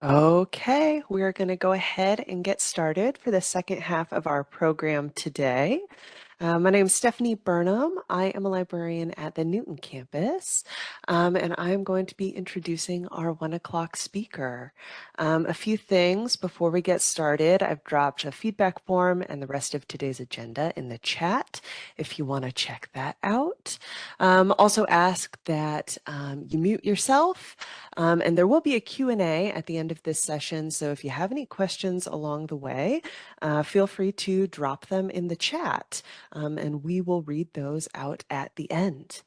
Okay, we are going to go ahead and get started for the second half of our program today. My name is Stephanie Burnham. I am a librarian at the Newton campus, and I'm going to be introducing our 1 o'clock speaker. A few things before we get started. I've dropped a feedback form and the rest of today's agenda in the chat if you want to check that out. Also ask that you mute yourself, and there will be a Q&A at the end of this session, so if you have any questions along the way, feel free to drop them in the chat. And we will read those out at the end.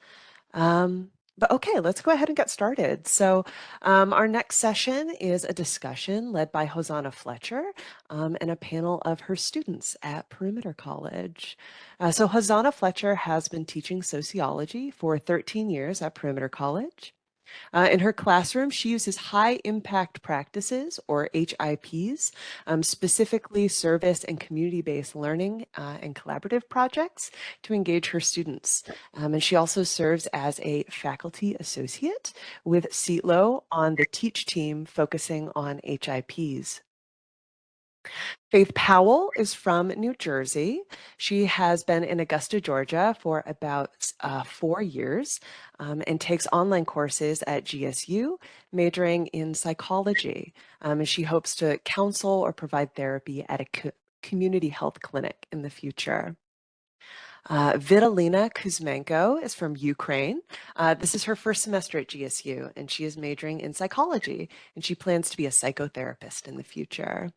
But okay, let's go ahead and get started. So our next session is a discussion led by Hosanna Fletcher and a panel of her students at Perimeter College. So Hosanna Fletcher has been teaching sociology for 13 years at Perimeter College. In her classroom, she uses high impact practices, or HIPs, specifically service and community-based learning and collaborative projects to engage her students. And she also serves as a faculty associate with CETLOE on the Teach team focusing on HIPs. Faith Powell is from New Jersey. She has been in Augusta, Georgia for about 4 years and takes online courses at GSU, majoring in psychology. And she hopes to counsel or provide therapy at a community health clinic in the future. Vitalina Kuzmenko is from Ukraine. This is her first semester at GSU, and she is majoring in psychology, and she plans to be a psychotherapist in the future.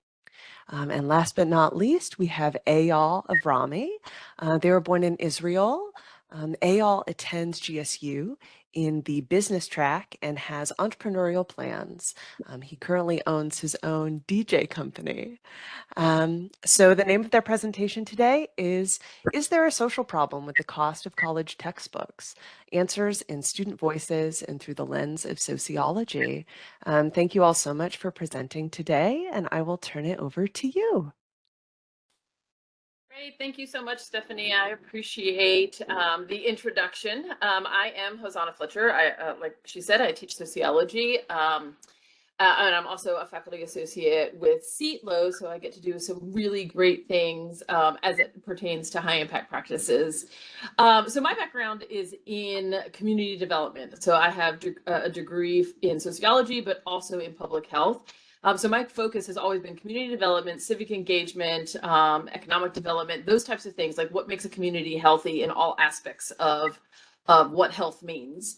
And last but not least, we have Eyal Avrami. They were born in Israel. Eyal attends GSU in the business track and has entrepreneurial plans. He currently owns his own DJ company. So the name of their presentation today is there a social problem with the cost of college textbooks? Answers in student voices and through the lens of sociology. Thank you all so much for presenting today, and I will turn it over to you. Great. Thank you so much, Stephanie. I appreciate the introduction. I am Hosanna Fletcher. Like she said, I teach sociology. And I'm also a faculty associate with CETLOE, so I get to do some really great things as it pertains to high impact practices. So my background is in community development. So I have a degree in sociology, but also in public health. So my focus has always been community development, civic engagement, economic development, those types of things, like what makes a community healthy in all aspects of what health means.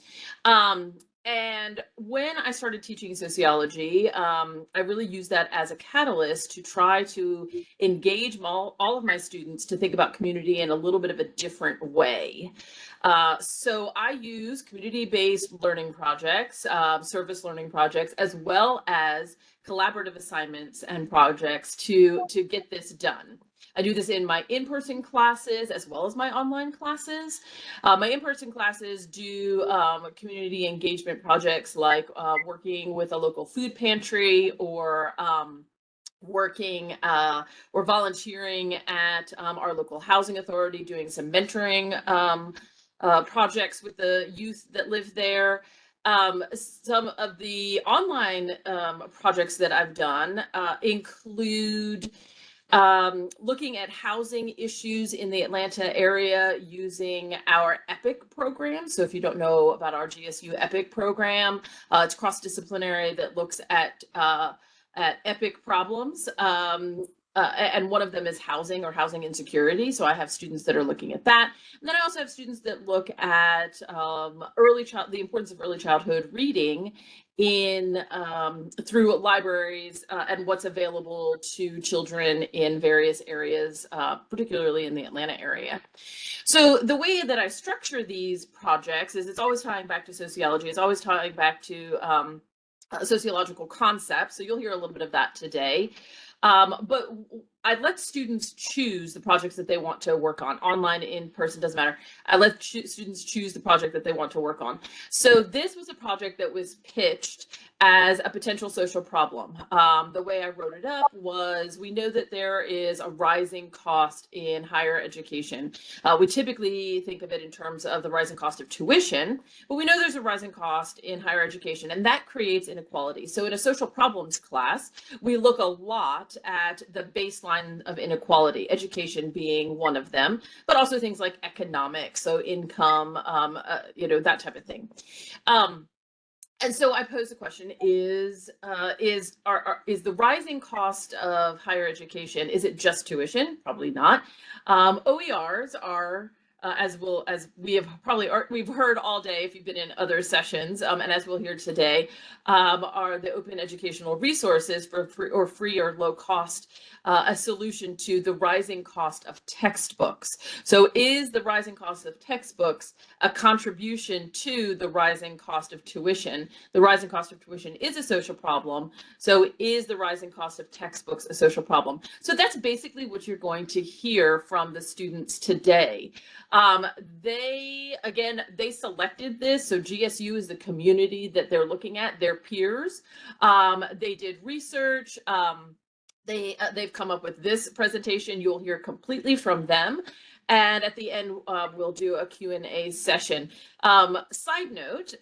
And when I started teaching sociology, I really used that as a catalyst to try to engage all of my students to think about community in a little bit of a different way. So I use community-based learning projects, service learning projects, as well as collaborative assignments and projects to get this done. I do this in my in-person classes as well as my online classes. My in-person classes do community engagement projects like working with a local food pantry or working or volunteering at our local housing authority, doing some mentoring projects with the youth that live there. Some of the online projects that I've done include looking at housing issues in the Atlanta area using our EPIC program. So if you don't know about our GSU EPIC program, it's cross-disciplinary that looks at EPIC problems. And one of them is housing or housing insecurity. So I have students that are looking at that. And then I also have students that look at the importance of early childhood reading in through libraries and what's available to children in various areas, particularly in the Atlanta area. So the way that I structure these projects is it's always tying back to sociology. It's always tying back to sociological concepts. So you'll hear a little bit of that today. But I let students choose the projects that they want to work on, online, in person, doesn't matter. I let students choose the project that they want to work on. So this was a project that was pitched as a potential social problem. The way I wrote it up was, we know that there is a rising cost in higher education. We typically think of it in terms of the rising cost of tuition, but we know there's a rising cost in higher education, and that creates inequality. So in a social problems class, we look a lot at the baseline of inequality, education being one of them, but also things like economics, so income, that type of thing. And so I pose the question: is the rising cost of higher education, is it just tuition? Probably not. OERs are, as we've heard all day if you've been in other sessions, and as we'll hear today, are the open educational resources for free or low cost, a solution to the rising cost of textbooks. So is the rising cost of textbooks a contribution to the rising cost of tuition? The rising cost of tuition is a social problem. So is the rising cost of textbooks a social problem? So that's basically what you're going to hear from the students today. They selected this. So GSU is the community that they're looking at, their peers. They did research. They've come up with this presentation. You'll hear completely from them. And at the end, we'll do a Q&A session. Side note,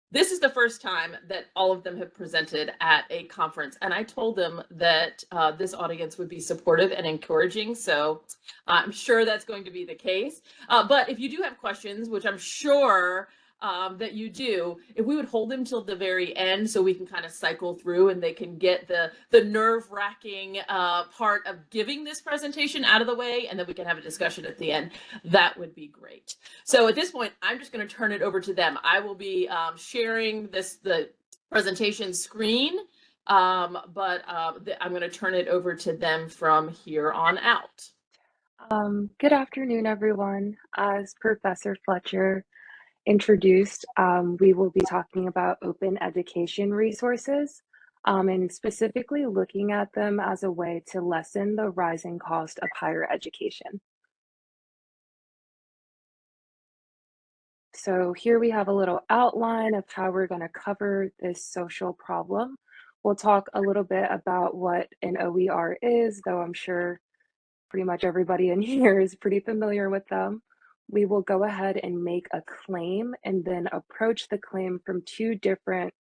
this is the first time that all of them have presented at a conference, and I told them that this audience would be supportive and encouraging, so I'm sure that's going to be the case. But if you do have questions, which I'm sure that you do, if we would hold them till the very end so we can kind of cycle through and they can get the nerve-wracking part of giving this presentation out of the way, and then we can have a discussion at the end, that would be great. So at this point, I'm just going to turn it over to them. I will be sharing the presentation screen, but I'm going to turn it over to them from here on out. Good afternoon, everyone. As Professor Fletcher introduced, we will be talking about open education resources, and specifically looking at them as a way to lessen the rising cost of higher education. So here we have a little outline of how we're going to cover this social problem. We'll talk a little bit about what an OER is, though I'm sure pretty much everybody in here is pretty familiar with them. We will go ahead and make a claim and then approach the claim from two different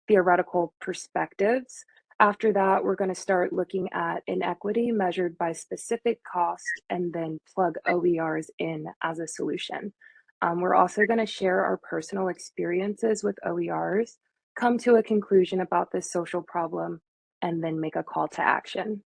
theoretical perspectives. After that, we're going to start looking at inequity measured by specific cost and then plug OERs in as a solution. We're also going to share our personal experiences with OERs, come to a conclusion about this social problem, and then make a call to action.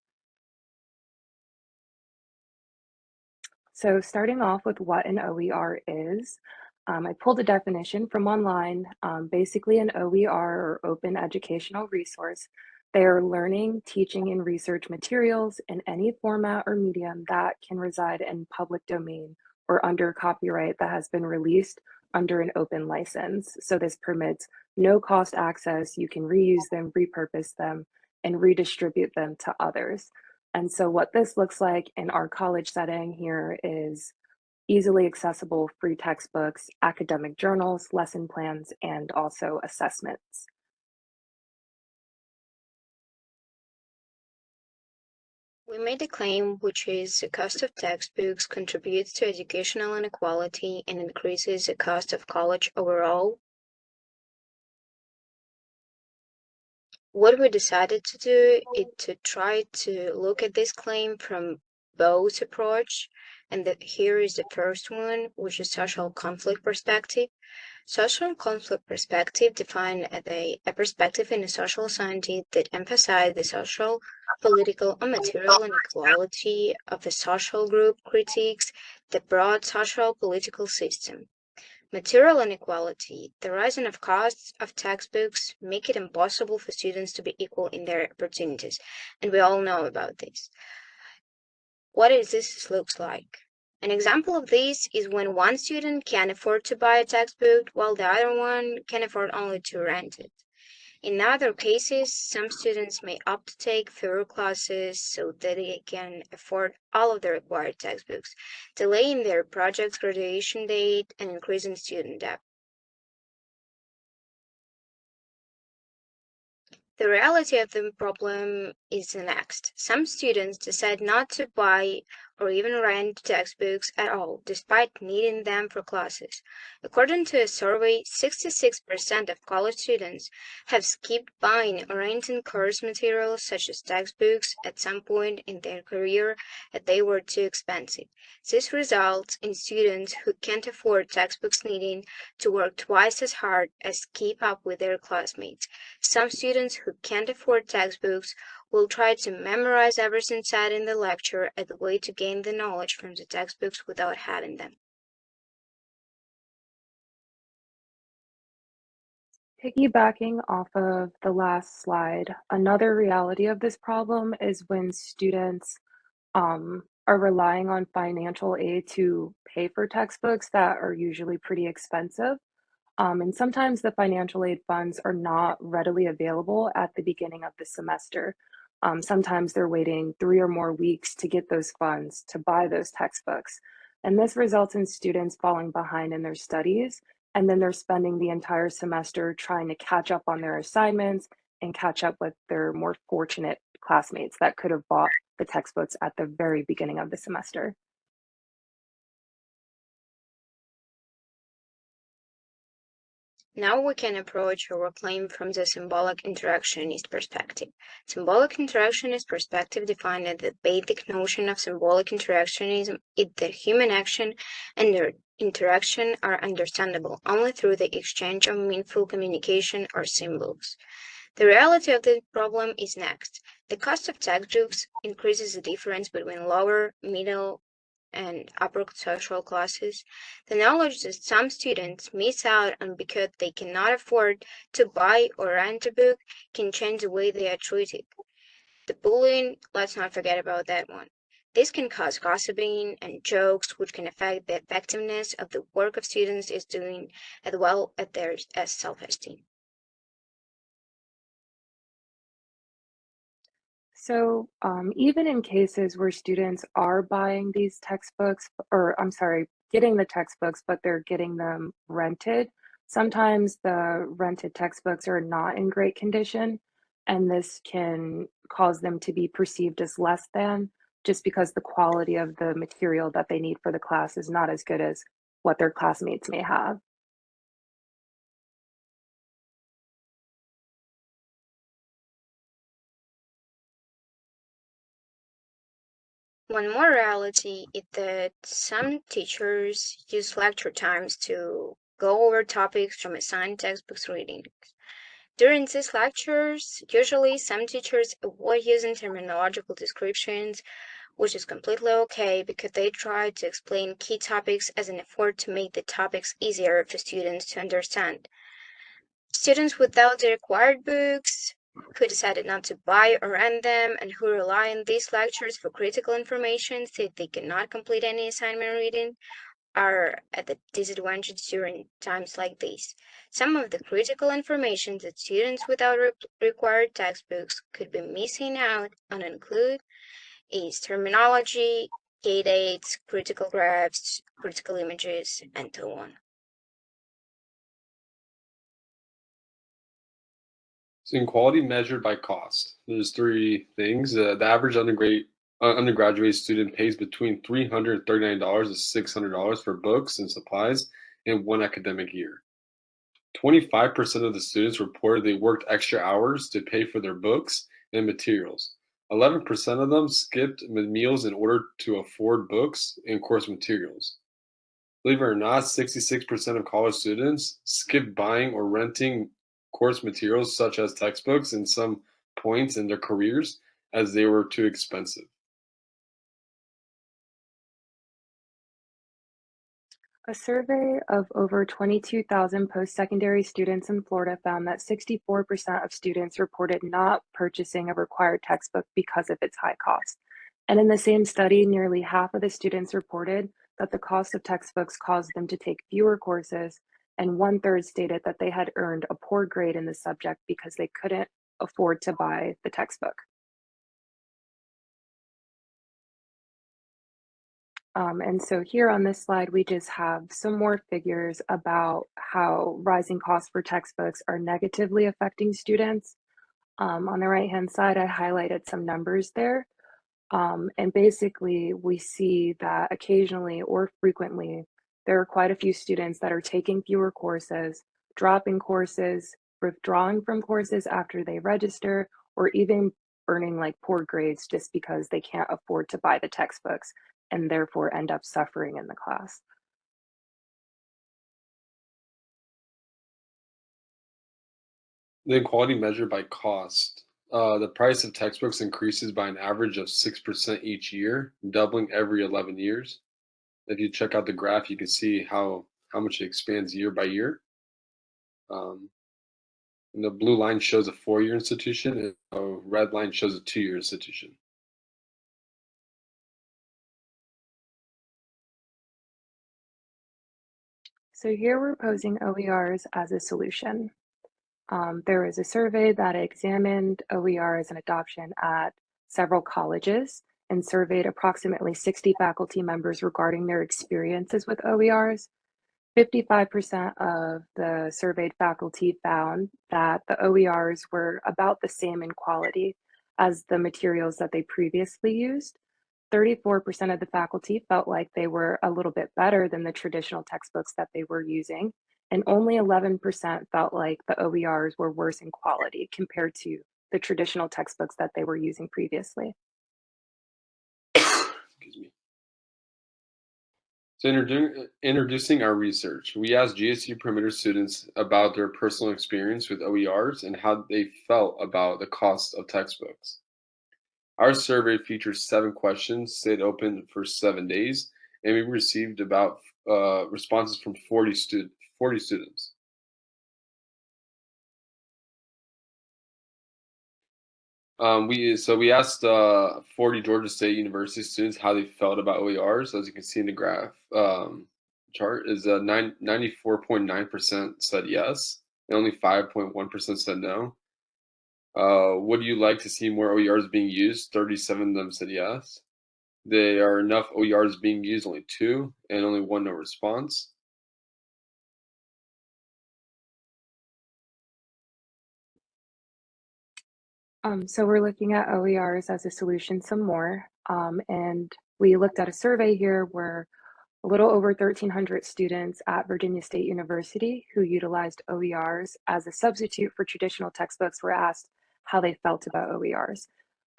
So starting off with what an OER is, I pulled a definition from online. Basically, an OER, or open educational resource, they are learning, teaching, and research materials in any format or medium that can reside in public domain or under copyright that has been released under an open license. So this permits no cost access. You can reuse them, repurpose them, and redistribute them to others. And so what this looks like in our college setting here is easily accessible free textbooks, academic journals, lesson plans, and also assessments. We made a claim, which is the cost of textbooks contributes to educational inequality and increases the cost of college overall. What we decided to do is to try to look at this claim from both approach, and here is the first one, which is social conflict perspective. Social conflict perspective defined as a perspective in a social science that emphasizes the social, political, and material inequality of a social group, critiques the broad social political system. Material inequality, the rising of costs of textbooks make it impossible for students to be equal in their opportunities, and we all know about this. What is this looks like? An example of this is when one student can afford to buy a textbook while the other one can afford only to rent it. In other cases, some students may opt to take fewer classes so that they can afford all of the required textbooks, delaying their project's graduation date and increasing student debt. The reality of the problem is the next. Some students decide not to buy or even rent textbooks at all, despite needing them for classes. According to a survey, 66% of college students have skipped buying or renting course materials such as textbooks at some point in their career as they were too expensive. This results in students who can't afford textbooks needing to work twice as hard as keep up with their classmates. Some students who can't afford textbooks will try to memorize everything said in the lecture as a way to gain the knowledge from the textbooks without having them. Piggybacking off of the last slide, another reality of this problem is when students are relying on financial aid to pay for textbooks that are usually pretty expensive. And sometimes the financial aid funds are not readily available at the beginning of the semester. Sometimes they're waiting 3 or more weeks to get those funds to buy those textbooks. And this results in students falling behind in their studies. And then they're spending the entire semester trying to catch up on their assignments and catch up with their more fortunate classmates that could have bought the textbooks at the very beginning of the semester. Now we can approach our claim from the symbolic interactionist perspective. Symbolic interactionist perspective defined as the basic notion of symbolic interactionism is that human action and their interaction are understandable only through the exchange of meaningful communication or symbols. The reality of the problem is next. The cost of textbooks increases the difference between lower, middle, and upper social classes. The knowledge that some students miss out on because they cannot afford to buy or rent a book can change the way they are treated. The bullying, let's not forget about that one. This can cause gossiping and jokes, which can affect the effectiveness of the work of students is doing as well as their self-esteem. So, even in cases where students are buying these textbooks, or I'm sorry, getting the textbooks, but they're getting them rented, sometimes the rented textbooks are not in great condition, and this can cause them to be perceived as less than, just because the quality of the material that they need for the class is not as good as what their classmates may have. One more reality is that some teachers use lecture times to go over topics from assigned textbooks readings. During these lectures, usually some teachers avoid using terminological descriptions, which is completely okay because they try to explain key topics as an effort to make the topics easier for students to understand. Students without the required books, who decided not to buy or rent them, and who rely on these lectures for critical information since they cannot complete any assignment reading, are at a disadvantage during times like these. Some of the critical information that students without required textbooks could be missing out on include is terminology, key dates, critical graphs, critical images, and so on. So inequality measured by cost. There's three things. The average undergraduate student pays between $339 to $600 for books and supplies in one academic year. 25% of the students reported they worked extra hours to pay for their books and materials. 11% of them skipped meals in order to afford books and course materials. Believe it or not, 66% of college students skip buying or renting course materials such as textbooks in some points in their careers as they were too expensive. A survey of over 22,000 post-secondary students in Florida found that 64% of students reported not purchasing a required textbook because of its high cost. And in the same study, nearly half of the students reported that the cost of textbooks caused them to take fewer courses and 1/3 stated that they had earned a poor grade in the subject because they couldn't afford to buy the textbook. And so here on this slide, we just have some more figures about how rising costs for textbooks are negatively affecting students. On the right-hand side, I highlighted some numbers there. And basically, we see that occasionally or frequently, there are quite a few students that are taking fewer courses, dropping courses, withdrawing from courses after they register, or even earning like poor grades just because they can't afford to buy the textbooks and therefore end up suffering in the class. The inequality measured by cost. The price of textbooks increases by an average of 6% each year, doubling every 11 years. If you check out the graph, you can see how much it expands year by year. Um, and the blue line shows a 4-year institution, and the red line shows a 2-year institution. So here we're posing OERs as a solution. There was a survey that examined OERs and adoption at several colleges and surveyed approximately 60 faculty members regarding their experiences with OERs. 55% of the surveyed faculty found that the OERs were about the same in quality as the materials that they previously used. 34% of the faculty felt like they were a little bit better than the traditional textbooks that they were using, and only 11% felt like the OERs were worse in quality compared to the traditional textbooks that they were using previously. Excuse me. So introducing our research, we asked GSU Perimeter students about their personal experience with OERs and how they felt about the cost of textbooks. Our survey features 7 questions, stayed open for 7 days, and we received about responses from 40 students. We asked 40 Georgia State University students how they felt about OERs. As you can see in the graph chart, is 94.9% said yes, and only 5.1% said no. Would you like to see more OERs being used? 37 of them said yes. There are enough OERs being used, only 2, and only 1 no response. So we're looking at OERs as a solution some more, and we looked at a survey here where a little over 1,300 students at Virginia State University who utilized OERs as a substitute for traditional textbooks were asked how they felt about OERs.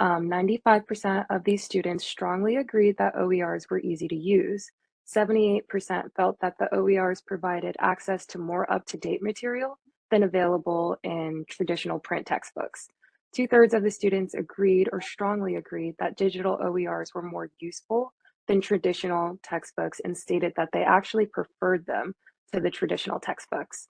95% of these students strongly agreed that OERs were easy to use. 78% felt that the OERs provided access to more up-to-date material than available in traditional print textbooks. 2/3 of the students agreed or strongly agreed that digital OERs were more useful than traditional textbooks and stated that they actually preferred them to the traditional textbooks.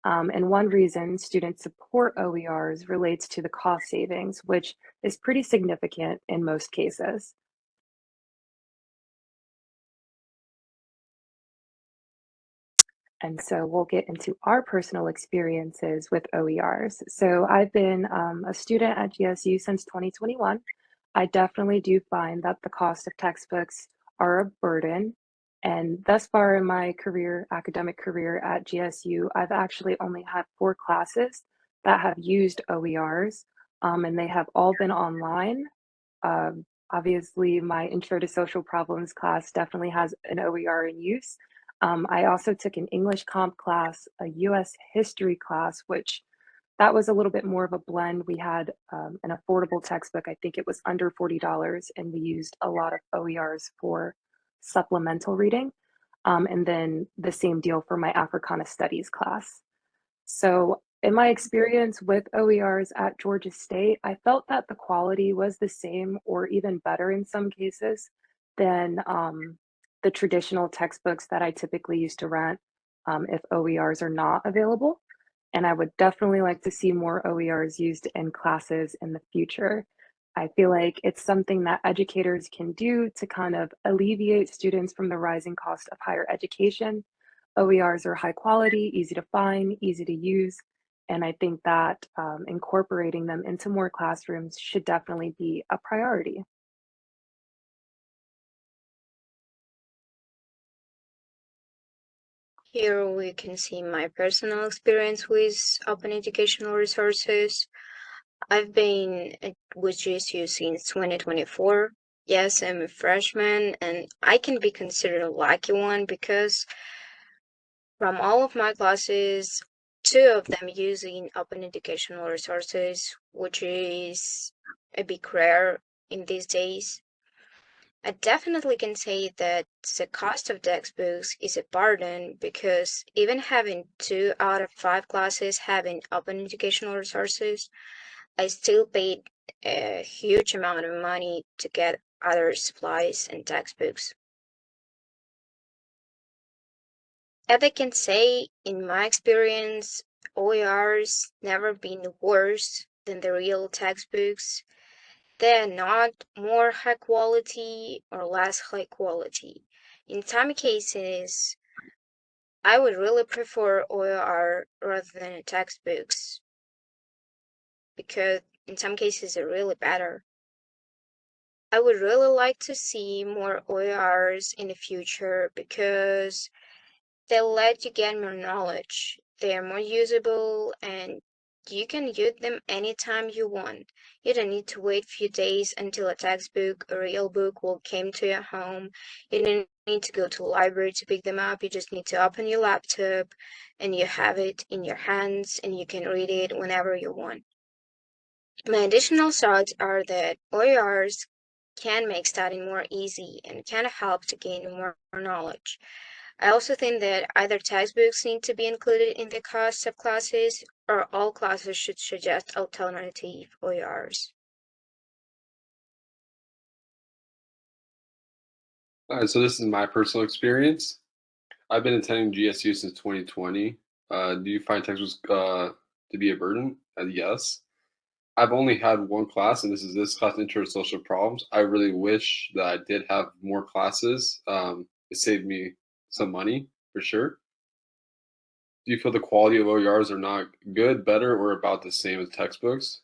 And one reason students support OERs relates to the cost savings, which is pretty significant in most cases. And so we'll get into our personal experiences with OERs. So I've been a student at GSU since 2021. I definitely do find that the cost of textbooks are a burden. And thus far in my career, academic career at GSU, I've actually only had 4 classes that have used OERs, and they have all been online. Obviously, my Intro to Social Problems class definitely has an OER in use. I also took an English comp class, a US history class, which that was a little bit more of a blend. We had an affordable textbook. I think it was under $40, and we used a lot of OERs for supplemental reading. And then the same deal for my Africana Studies class. So in my experience with OERs at Georgia State, I felt that the quality was the same or even better in some cases than the traditional textbooks that I typically used to rent if OERs are not available. And I would definitely like to see more OERs used in classes in the future. I feel like it's something that educators can do to kind of alleviate students from the rising cost of higher education. OERs are high quality, easy to find, easy to use, and I think that incorporating them into more classrooms should definitely be a priority. Here we can see my personal experience with open educational resources. I've been with GSU since 2024. Yes, I'm a freshman, and I can be considered a lucky one because from all of my classes, two of them using open educational resources, which is a bit rare in these days. I definitely can say that the cost of textbooks is a burden because even having 2 out of 5 classes having open educational resources, I still paid a huge amount of money to get other supplies and textbooks. As I can say, in my experience, OERs never been worse than the real textbooks. They're not more high quality or less high quality. In some cases, I would really prefer OER rather than textbooks because in some cases they're really better. I would really like to see more OERs in the future because they let you get more knowledge. They are more usable and you can use them anytime you want. You don't need to wait a few days until a textbook or real book will come to your home. You don't need to go to a library to pick them up. You just need to open your laptop and you have it in your hands and you can read it whenever you want. My additional thoughts are that OERs can make studying more easy and can help to gain more knowledge. I also think that either textbooks need to be included in the cost of classes, or all classes should suggest alternative OERs. All right, so this is my personal experience. I've been attending GSU since 2020. Do you find textbooks to be a burden? Yes. I've only had one class, and this class, Intro to Social Problems. I really wish that I did have more classes. It saved me some money for sure. Do you feel the quality of OERs are not good, better, or about the same as textbooks?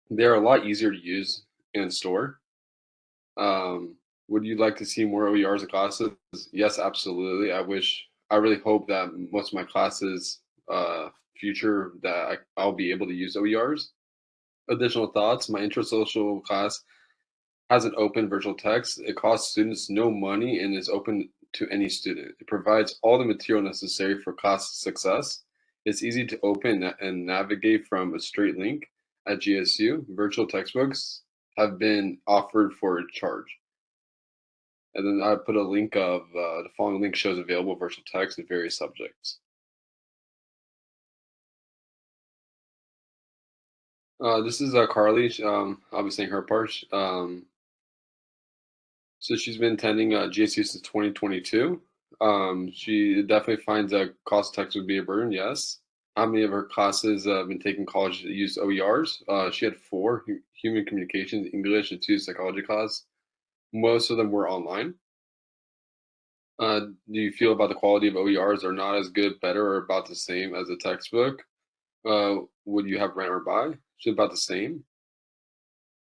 They're a lot easier to use and store. Um, would you like to see more OERs in classes? Yes, absolutely. I really hope that most of my classes, future, that I'll be able to use OERs. Additional thoughts: my intro social class has an open virtual text. It costs students no money and is open to any student. It provides all the material necessary for class success. It's easy to open and navigate from a straight link. At GSU, virtual textbooks have been offered for a charge. And then I put a link of the following link shows available virtual text in various subjects. This is Carly. I'll be saying her part. So she's been attending GSU since 2022. She definitely finds that cost text would be a burden. Yes. How many of her classes have been taking college that use OERs? She had 4: human communications, English, and 2 psychology class. Most of them were online. Do you feel about the quality of OERs are not as good, better, or about the same as a textbook? Would you have rent or buy? It's about the same.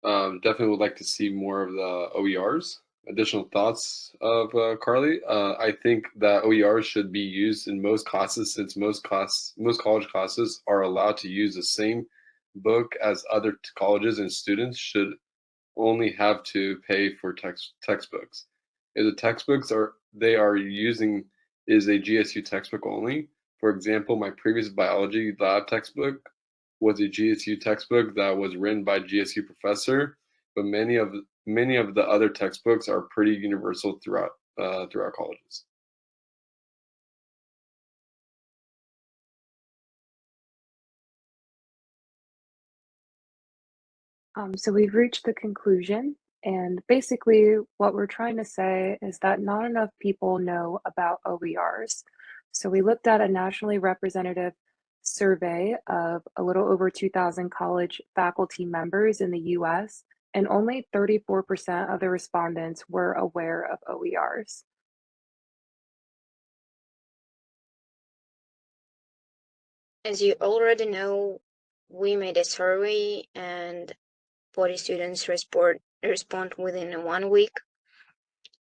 Definitely would like to see more of the OERs. Additional thoughts of Carly? I think that OERs should be used in most classes since most college classes are allowed to use the same book as other colleges, and students should only have to pay for textbooks. If the textbooks they are using is a GSU textbook only, for example, my previous biology lab textbook was a GSU textbook that was written by a GSU professor, but many of the other textbooks are pretty universal throughout colleges. So we've reached the conclusion, and basically what we're trying to say is that not enough people know about OERs. So we looked at a nationally representative survey of a little over 2,000 college faculty members in the US, and only 34% of the respondents were aware of OERs. as you already know, we made a survey and 40 students respond within 1 week.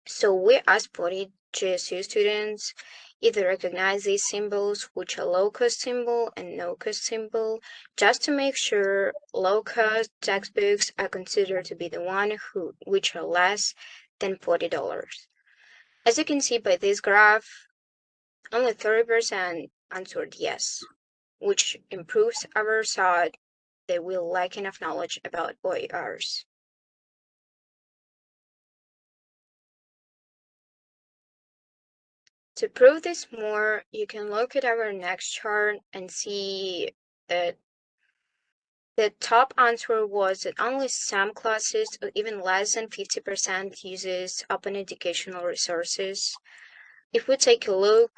So we asked 40 GSU students if they recognize these symbols, which are low-cost symbol and no-cost symbol, just to make sure low-cost textbooks are considered to be the one which are less than $40. As you can see by this graph, only 30% answered yes, which improves our thought that we lack enough knowledge about OERs. To prove this more, you can look at our next chart and see that the top answer was that only some classes, or even less than 50%, uses open educational resources. If we take a look,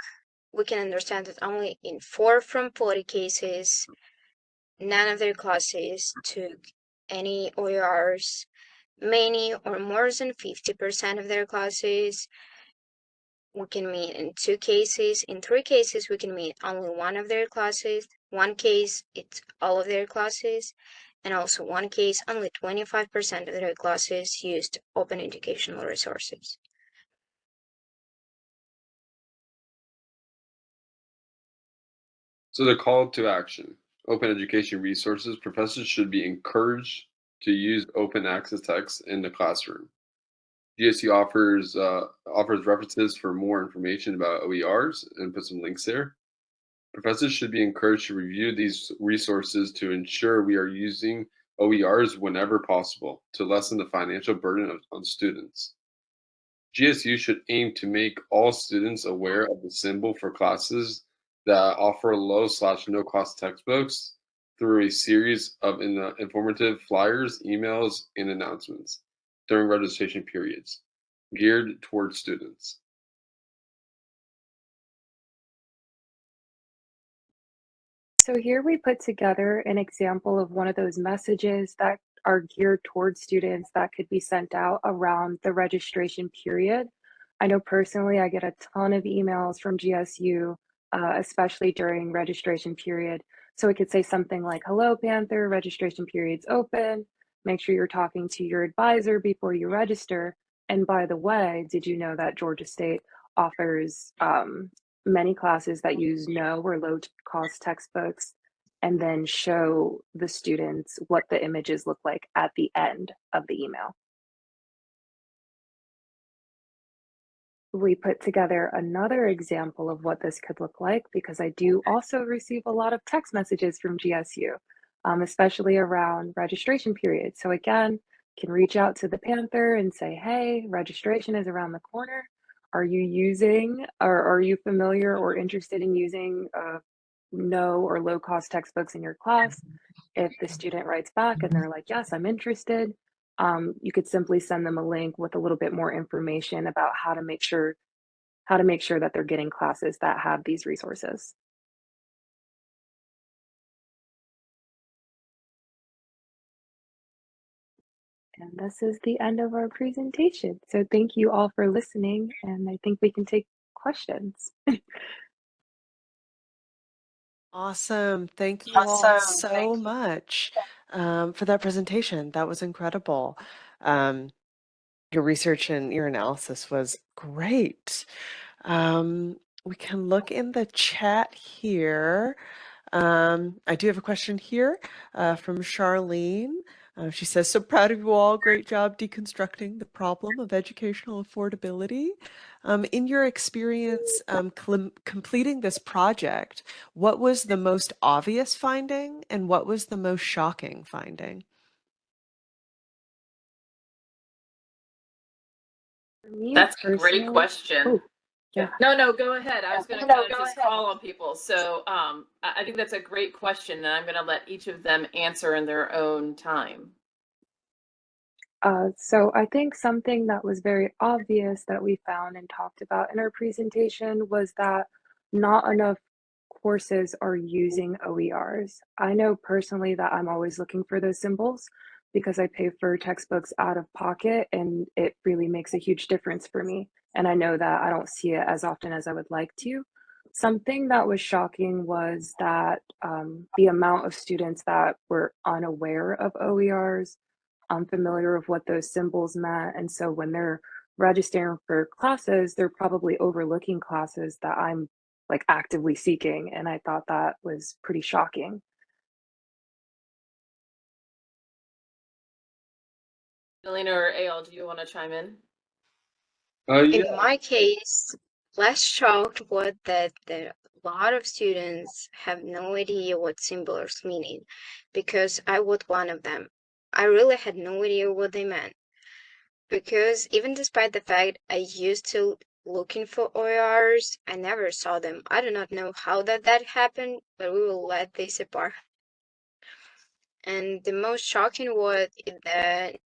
we can understand that only in 4 from 40 cases, none of their classes took any OERs. Many or more than 50% of their classes, we can meet in 2 cases. In 3 cases, we can meet only one of their classes. 1 case, it's all of their classes. And also 1 case, only 25% of their classes used open educational resources. So the call to action, open education resources, professors should be encouraged to use open access text in the classroom. GSU offers references for more information about OERs and put some links there. Professors should be encouraged to review these resources to ensure we are using OERs whenever possible to lessen the financial burden on students. GSU should aim to make all students aware of the symbol for classes that offer low/no cost textbooks through a series of informative flyers, emails, and announcements during registration periods geared towards students. So here we put together an example of one of those messages that are geared towards students that could be sent out around the registration period. I know personally I get a ton of emails from GSU, especially during registration period. So it could say something like, "Hello, Panther, registration period's open. Make sure you're talking to your advisor before you register. And by the way, did you know that Georgia State offers many classes that use no or low cost textbooks," and then show the students what the images look like at the end of the email. We put together another example of what this could look like because I do also receive a lot of text messages from GSU, especially around registration period. So again, can reach out to the Panther and say, "Hey, registration is around the corner. Are you using or are you familiar or interested in using no or low cost textbooks in your class?" If the student writes back and they're like, "Yes, I'm interested," you could simply send them a link with a little bit more information about how to make sure that they're getting classes that have these resources. And this is the end of our presentation. So thank you all for listening, and I think we can take questions. Awesome. Thank you all so much for that presentation. That was incredible. Um, your research and your analysis was great. We can look in the chat here. I do have a question here from Charlene. She says, "So proud of you all. Great job deconstructing the problem of educational affordability. In your experience completing this project, what was the most obvious finding and what was the most shocking finding?" For me That's a great personally, question. oh, yeah. No, go ahead. I was going to kind of just call on people. So I think that's a great question, and I'm going to let each of them answer in their own time. So I think something that was very obvious that we found and talked about in our presentation was that not enough courses are using OERs. I know personally that I'm always looking for those symbols because I pay for textbooks out of pocket and it really makes a huge difference for me. And I know that I don't see it as often as I would like to. Something that was shocking was that the amount of students that were unaware of OERs, unfamiliar with what those symbols meant. And so when they're registering for classes, they're probably overlooking classes that I'm like actively seeking. And I thought that was pretty shocking. Elena or AL, do you want to chime in? Yeah. In my case, less shocked was that a lot of students have no idea what symbols meaning, because I was one of them. I really had no idea what they meant, because even despite the fact I used to looking for OERs, I never saw them. I do not know how that happened, but we will let this apart. And the most shocking was that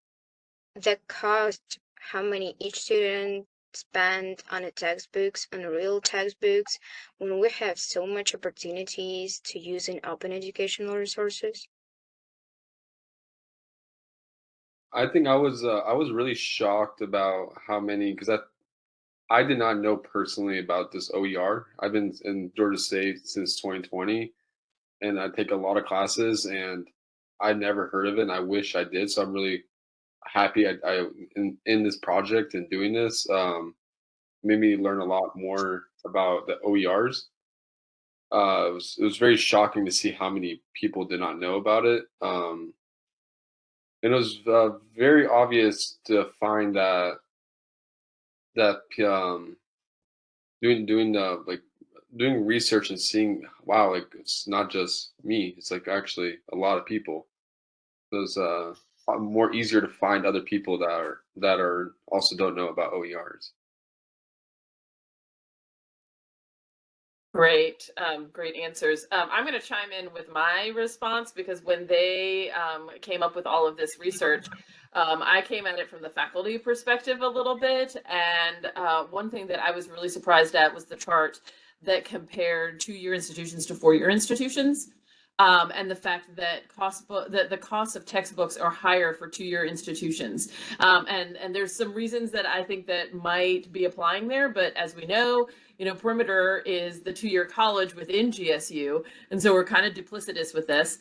the cost, how many each student spend on the textbooks, on real textbooks, when we have so much opportunities to use in open educational resources. I think I was really shocked about how many, because I did not know personally about this OER. I've been in Georgia State since 2020, and I take a lot of classes, and I never heard of it, and I wish I did. So I'm really happy I in this project and doing this. Made me learn a lot more about the OERs. It was very shocking to see how many people did not know about it. And it was very obvious to find that doing like doing research and seeing, wow, like it's not just me, it's like actually a lot of people. It was more easier to find other people that are also don't know about OERs. Great, great answers. I'm going to chime in with my response because when they came up with all of this research, I came at it from the faculty perspective a little bit. And one thing that I was really surprised at was the chart that compared 2-year institutions to 4-year institutions. And the fact that the cost of textbooks are higher for 2-year institutions. And there's some reasons that I think that might be applying there, but as we know, Perimeter is the 2-year college within GSU, and so we're kind of duplicitous with this.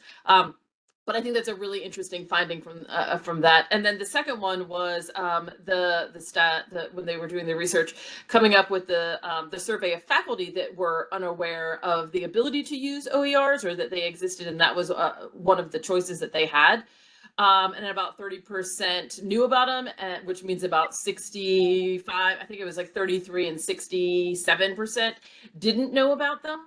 But I think that's a really interesting finding from that. And then the second one was the stat that when they were doing the research, coming up with the survey of faculty that were unaware of the ability to use OERs or that they existed, and that was one of the choices that they had. And about 30% knew about them, which means about 65, I think it was like 33 and 67% didn't know about them.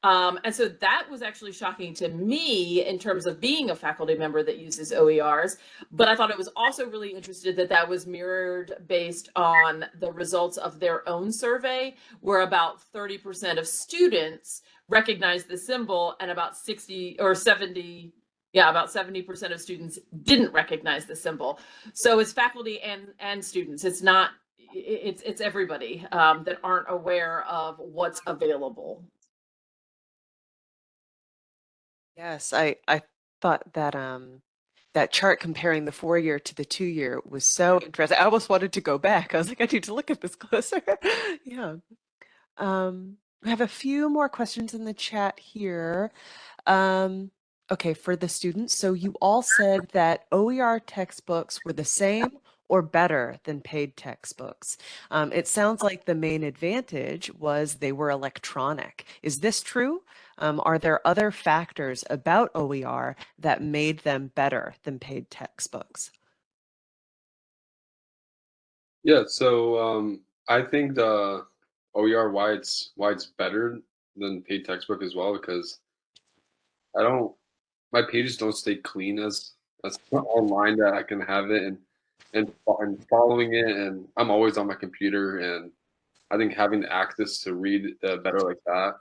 And so that was actually shocking to me in terms of being a faculty member that uses OERs. But I thought it was also really interesting that that was mirrored based on the results of their own survey, where about 30% of students recognized the symbol and about 60 or 70, yeah, about 70% of students didn't recognize the symbol. So it's faculty and students. It's not, it's everybody that aren't aware of what's available. Yes, I thought that that chart comparing the 4-year to the 2-year was so interesting. I almost wanted to go back. I was like, I need to look at this closer. Yeah. We have a few more questions in the chat here. Okay, for the students. So you all said that OER textbooks were the same or better than paid textbooks. It sounds like the main advantage was they were electronic. Is this true? Are there other factors about OER that made them better than paid textbooks? Yeah, so I think the OER why it's better than paid textbook as well, because I don't my pages don't stay clean as online, that I can have it and following it, and I'm always on my computer, and I think having the access to read better like that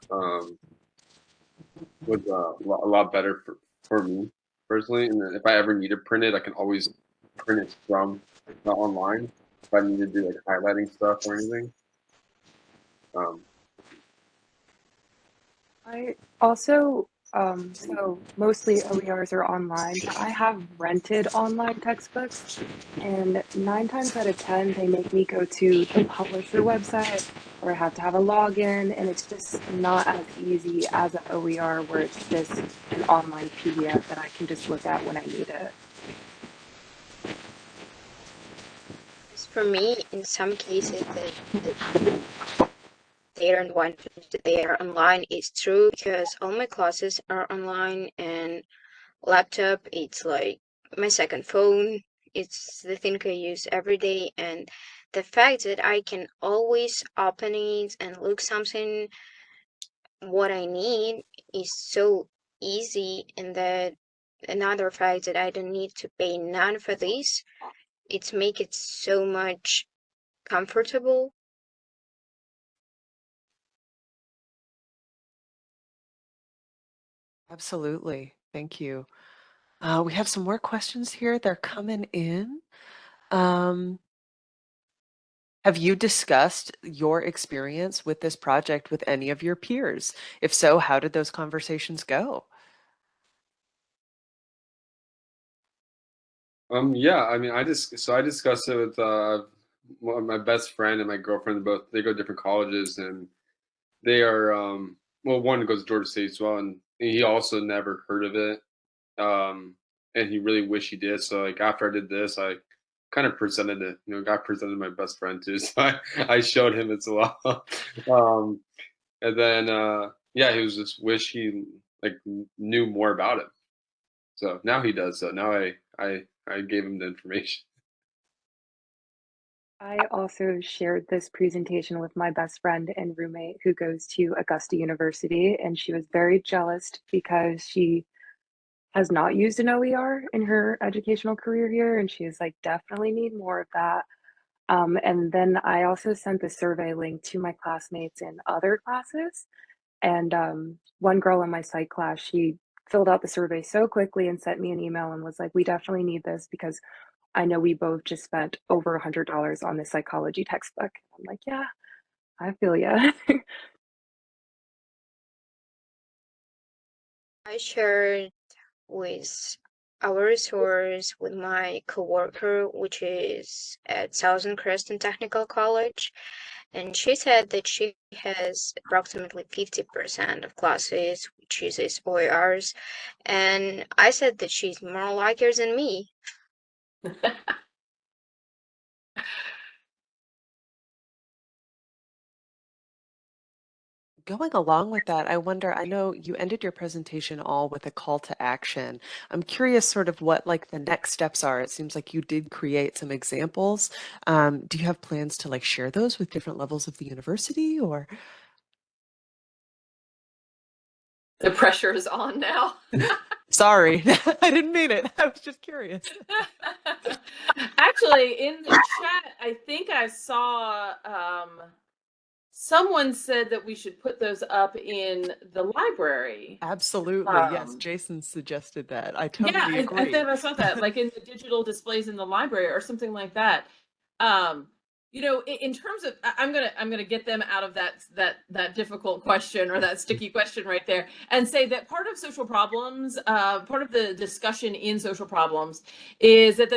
was a lot better for me personally. And then if I ever need to print it, I can always print it from not online if I need to do like highlighting stuff or anything. I also So mostly OERs are online, but I have rented online textbooks, and 9 times out of 10, they make me go to the publisher website, or I have to have a login, and it's just not as easy as an OER where it's just an online PDF that I can just look at when I need it. As for me, in some cases, that they don't want to, they are online is true because all my classes are online, and laptop, it's like my second phone. It's the thing I use every day, and the fact that I can always open it and look something what I need is so easy, and that another fact that I don't need to pay none for this, it's make it so much comfortable. Absolutely. Thank you. We have some more questions here. They're coming in. Have you discussed your experience with this project with any of your peers? If so, how did those conversations go? Yeah, I mean, I discussed it with my best friend and my girlfriend. Both they go to different colleges, and they are well, one goes to Georgia State as well, and he also never heard of it. And he really wished he did. So like after I did this, I kind of presented it. Got presented my best friend too. So I showed him as well. um, and then yeah, he was just wish he like knew more about it. So now he does. So now I gave him the information. I also shared this presentation with my best friend and roommate who goes to Augusta University, and she was very jealous because she has not used an OER in her educational career here, and she is like, definitely need more of that. And then I also sent the survey link to my classmates in other classes. And one girl in my psych class, she filled out the survey so quickly and sent me an email and was like, we definitely need this because I know we both just spent over $100 on the psychology textbook. I'm like, yeah, I feel ya. I shared with our resource with my coworker, which is at Southern Creston Technical College, and she said that she has approximately 50% of classes which uses OERs, and I said that she's more likely than me. Going along with that, I wonder, I know you ended your presentation all with a call to action. I'm curious sort of what like the next steps are. It seems like you did create some examples. Do you have plans to like share those with different levels of the university or? The pressure is on now. Sorry, I didn't mean it. I was just curious. Actually, in the chat, I think I saw someone said that we should put those up in the library. Absolutely. Yes, Jason suggested that. I Yeah, totally I agree. think I saw that, like in the digital displays in the library or something like that. Um, in terms of, I'm gonna get them out of that difficult question or that sticky question right there, and say that part of social problems, part of the discussion in social problems, is that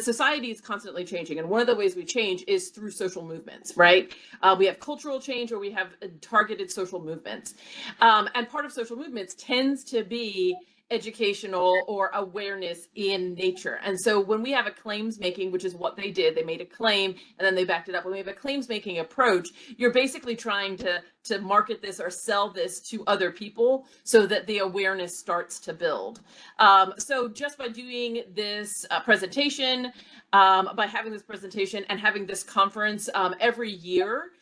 society is constantly changing, and one of the ways we change is through social movements, right? We have cultural change, or we have targeted social movements, and part of social movements tends to be educational or awareness in nature. And so when we have a claims making, which is what they did, they made a claim and then they backed it up. When we have a claims making approach, you're basically trying to market this or sell this to other people so that the awareness starts to build. So just by doing this presentation, by having this presentation and having this conference every year,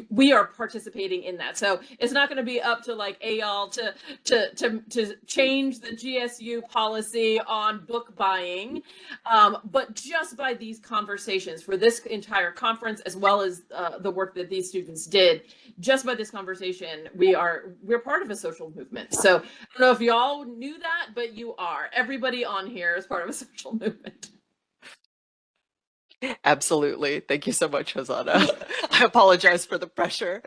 we are participating in that. So it's not going to be up to like AL to change the GSU policy on book buying, but just by these conversations for this entire conference, as well as the work that these students did, just by this conversation, we're part of a social movement. So I don't know if y'all knew that, but you are. Everybody on here is part of a social movement. Absolutely. Thank you so much, Hosanna. I apologize for the pressure.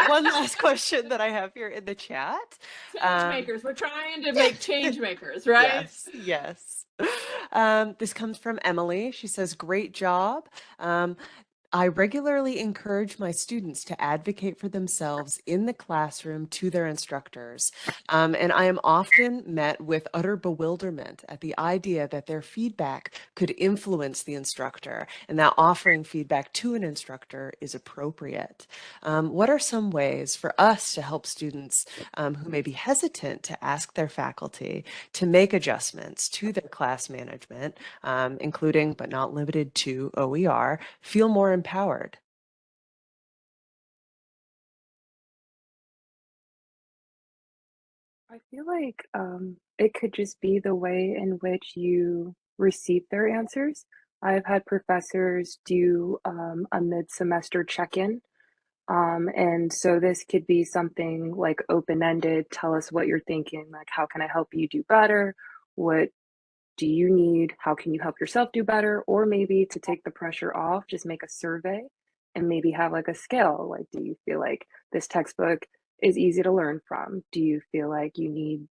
One last question that I have here in the chat. Change makers. We're trying to make change makers, right? Yes, yes. This comes from Emily. She says, great job. I regularly encourage my students to advocate for themselves in the classroom to their instructors. And I am often met with utter bewilderment at the idea that their feedback could influence the instructor and that offering feedback to an instructor is appropriate. What are some ways for us to help students who may be hesitant to ask their faculty to make adjustments to their class management, including but not limited to OER, feel more empowered? I feel like it could just be the way in which you receive their answers. I've had professors do a mid-semester check-in. And so this could be something like open-ended, tell us what you're thinking, like how can I help you do better? What do you need? How can you help yourself do better? Or maybe to take the pressure off, just make a survey and maybe have like a scale. Like, do you feel like this textbook is easy to learn from? Do you feel like you need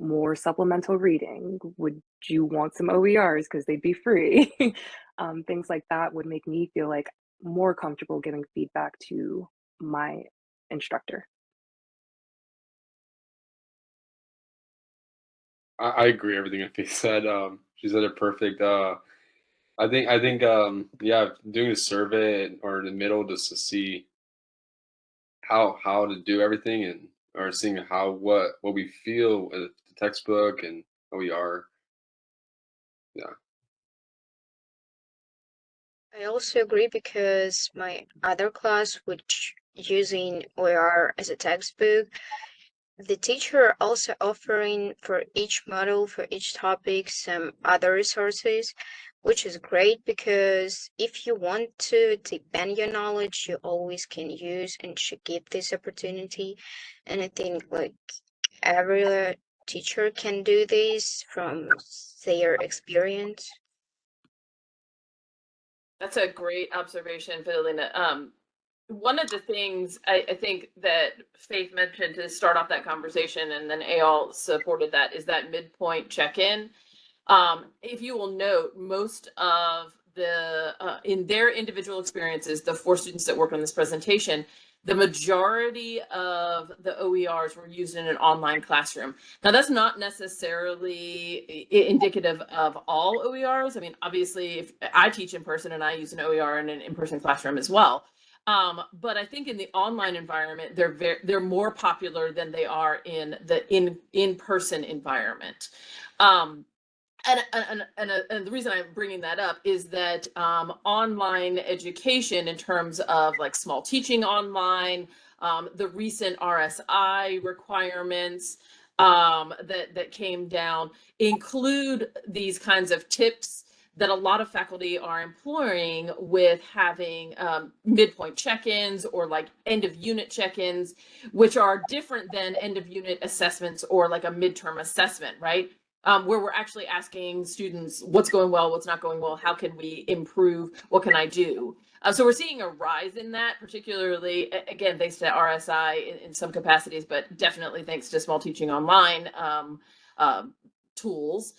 more supplemental reading? Would you want some OERs because they'd be free? Things like that would make me feel like more comfortable giving feedback to my instructor. I agree everything that they said. She said it perfect. I think yeah, doing a survey or in the middle just to see how to do everything and or seeing how what we feel with the textbook and how we are. Yeah. I also agree because my other class, which using OER as a textbook, the teacher also offering for each module, for each topic, some other resources, which is great because if you want to deepen your knowledge, you always can use and should give this opportunity. And I think like every teacher can do this from their experience. That's a great observation, Fidelina. One of the things I think that Faith mentioned to start off that conversation, and then Eyal supported that, is that midpoint check-in. If you will note, most of the, in their individual experiences, the 4 students that worked on this presentation, the majority of the OERs were used in an online classroom. Now, that's not necessarily indicative of all OERs. I mean, obviously, if I teach in person and I use an OER in an in-person classroom as well. But I think in the online environment, they're more popular than they are in the in-person environment. And the reason I'm bringing that up is that online education, in terms of like small teaching online, the recent RSI requirements that came down include these kinds of tips that a lot of faculty are employing with having midpoint check-ins or like end of unit check-ins, which are different than end of unit assessments or like a midterm assessment, right? Where we're actually asking students what's going well, what's not going well, how can we improve, what can I do? So we're seeing a rise in that, particularly, again, thanks to RSI in some capacities, but definitely thanks to small teaching online tools.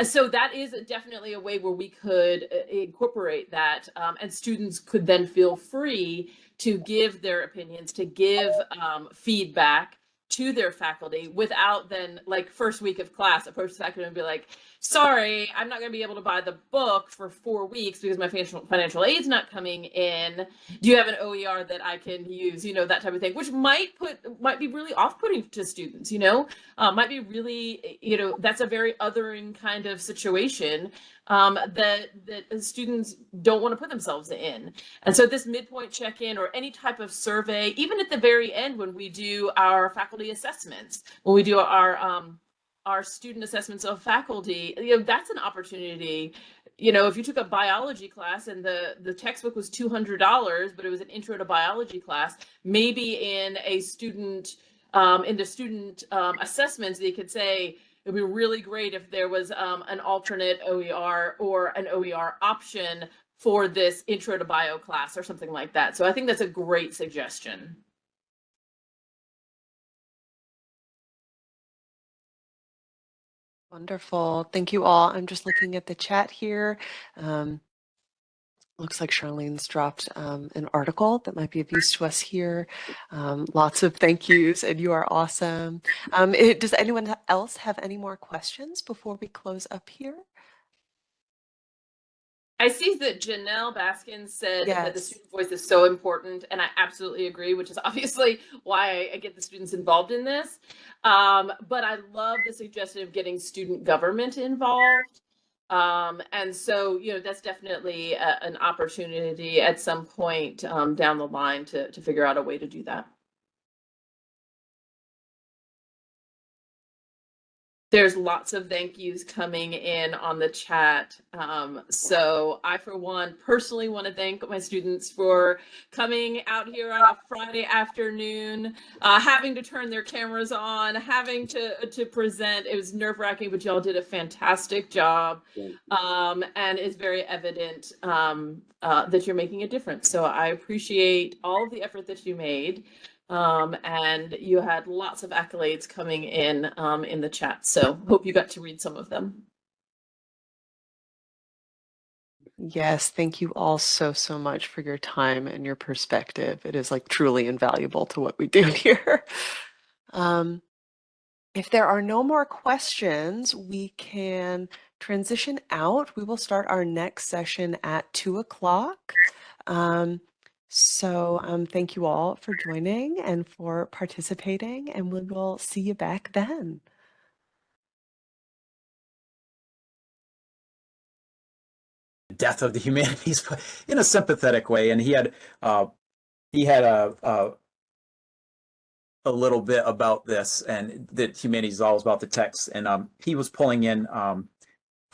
So that is definitely a way where we could incorporate that, and students could then feel free to give their opinions, to give feedback to their faculty without then, like, first week of class, approach the faculty and be like, sorry, I'm not going to be able to buy the book for 4 weeks because my financial aid's not coming in. Do you have an OER that I can use? You know, that type of thing, which might be really off-putting to students, you know, might be really, you know, that's a very othering kind of situation that students don't want to put themselves in. And so this midpoint check-in or any type of survey, even at the very end when we do our faculty assessments, when we do our student assessments of faculty, you know, that's an opportunity. You know, if you took a biology class and the textbook was $200, but it was an intro to biology class, maybe in a student in the student assessments, they could say, it'd be really great if there was an alternate OER or an OER option for this intro to bio class or something like that. So I think that's a great suggestion. Wonderful. Thank you all. I'm just looking at the chat here. Looks like Charlene's dropped an article that might be of use to us here. Lots of thank yous, and you are awesome. Does anyone else have any more questions before we close up here? I see that Janelle Baskin said that the Yes. student voice is so important, and I absolutely agree, which is obviously why I get the students involved in this. But I love the suggestion of getting student government involved. And so, you know, that's definitely an opportunity at some point down the line to figure out a way to do that. There's lots of thank yous coming in on the chat. So I, for one, personally want to thank my students for coming out here on a Friday afternoon, having to turn their cameras on, having to present. It was nerve-wracking, but y'all did a fantastic job. And it's very evident that you're making a difference. So I appreciate all of the effort that you made. And you had lots of accolades coming in the chat. So hope you got to read some of them. Yes, thank you all so much for your time and your perspective. It is like truly invaluable to what we do here. If there are no more questions, we can transition out. We will start our next session at 2 o'clock. Thank you all for joining and for participating, and we will see you back then. Death of the humanities in a sympathetic way, and he had a little bit about this, and that humanities is all about the text, and he was pulling in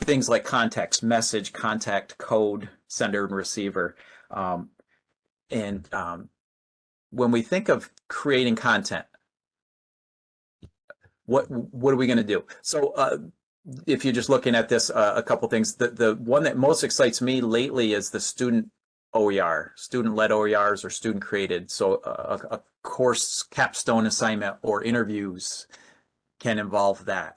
things like context, message, contact, code, sender and receiver, and when we think of creating content, what are we going to do? So if you're just looking at this, a couple things. The one that most excites me lately is the student OER, student-led OERs or student-created. So a course capstone assignment or interviews can involve that.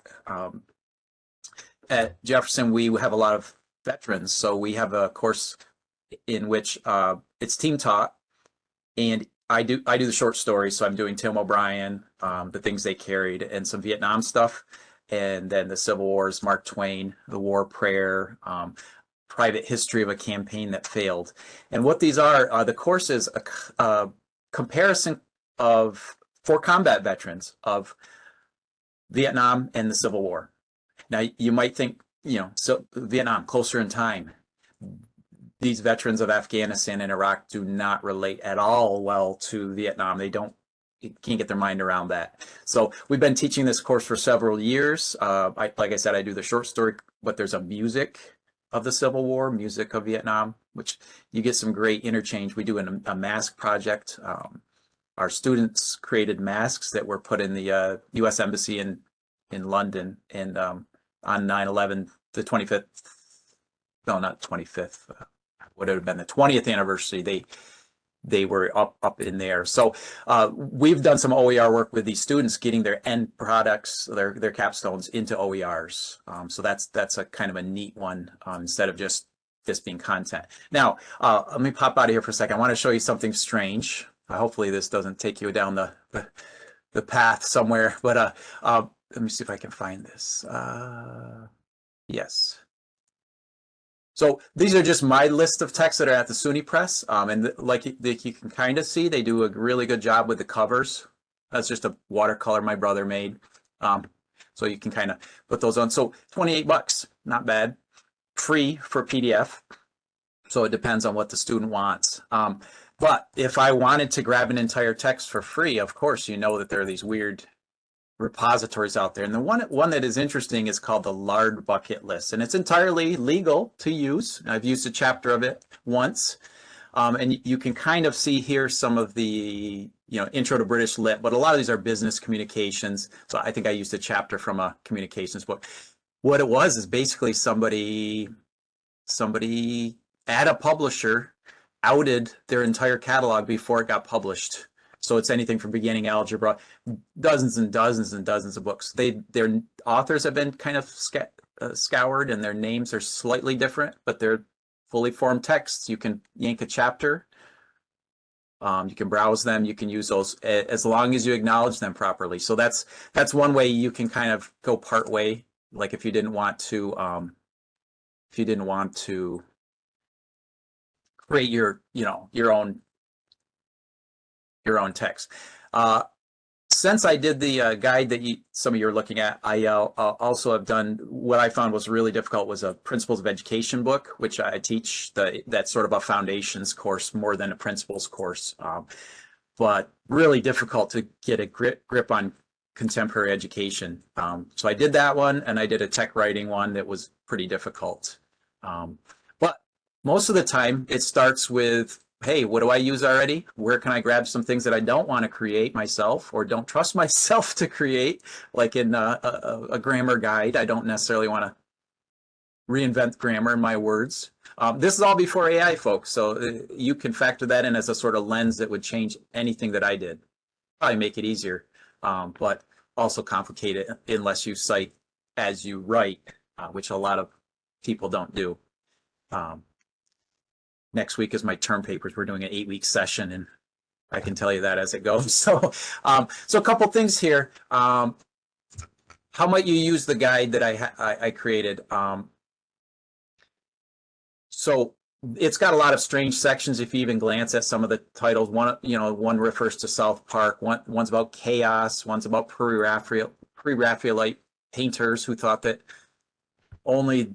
At Jefferson, we have a lot of veterans, so we have a course in which it's team taught, and I do the short stories. So I'm doing Tim O'Brien, the things they carried, and some Vietnam stuff. And then the Civil Wars, Mark Twain, the War Prayer, private history of a campaign that failed. And what these are, the course is a comparison for combat veterans of Vietnam and the Civil War. Now, you might think, you know, so Vietnam, closer in time. These veterans of Afghanistan and Iraq do not relate at all well to Vietnam. They can't get their mind around that. So we've been teaching this course for several years. Like I said, I do the short story, but there's a music of the Civil War, music of Vietnam, which you get some great interchange. We do a mask project. Our students created masks that were put in the U.S. Embassy in London, and on 9/11, the 25th, no, not 25th, would have been the 20th anniversary. They were up in there. So we've done some OER work with these students, getting their end products, their capstones into OERs. So that's a kind of a neat one, instead of just this being content. Now, let me pop out of here for a second. I want to show you something strange. Hopefully this doesn't take you down the path somewhere, but let me see if I can find this. Yes. So these are just my list of texts that are at the SUNY Press, and like you can kind of see, they do a really good job with the covers. That's just a watercolor my brother made, so you can kind of put those on. So $28, not bad, free for PDF. So it depends on what the student wants. But if I wanted to grab an entire text for free, of course, you know that there are these weird repositories out there, and the one that is interesting is called the Lard Bucket List, and it's entirely legal to use. I've used a chapter of it once, and you can kind of see here some of the, you know, intro to British Lit, but a lot of these are business communications. So I think I used a chapter from a communications book. What it was is basically somebody at a publisher outed their entire catalog before it got published. So it's anything from beginning algebra, dozens and dozens and dozens of books. Their authors have been kind of scoured, and their names are slightly different, but they're fully formed texts. You can yank a chapter. You can browse them. You can use those as long as you acknowledge them properly. So that's one way you can kind of go part way. Like if you didn't want to create your own text. Since I did the guide that some of you are looking at, I also have done what I found was really difficult was a Principles of Education book, which I teach. That's sort of a foundations course more than a principles course, but really difficult to get a grip on contemporary education. So I did that one, and I did a tech writing one that was pretty difficult. But most of the time it starts with, hey, what do I use already? Where can I grab some things that I don't want to create myself or don't trust myself to create? Like in a grammar guide, I don't necessarily want to reinvent grammar in my words. This is all before AI, folks, so you can factor that in as a sort of lens that would change anything that I did. Probably make it easier, but also complicate it unless you cite as you write, which a lot of people don't do. Next week is my term papers. We're doing an 8-week session, and I can tell you that as it goes. So a couple things here. How might you use the guide that I created? So it's got a lot of strange sections if you even glance at some of the titles. One refers to South Park, one's about chaos, one's about pre-Raphaelite painters who thought that only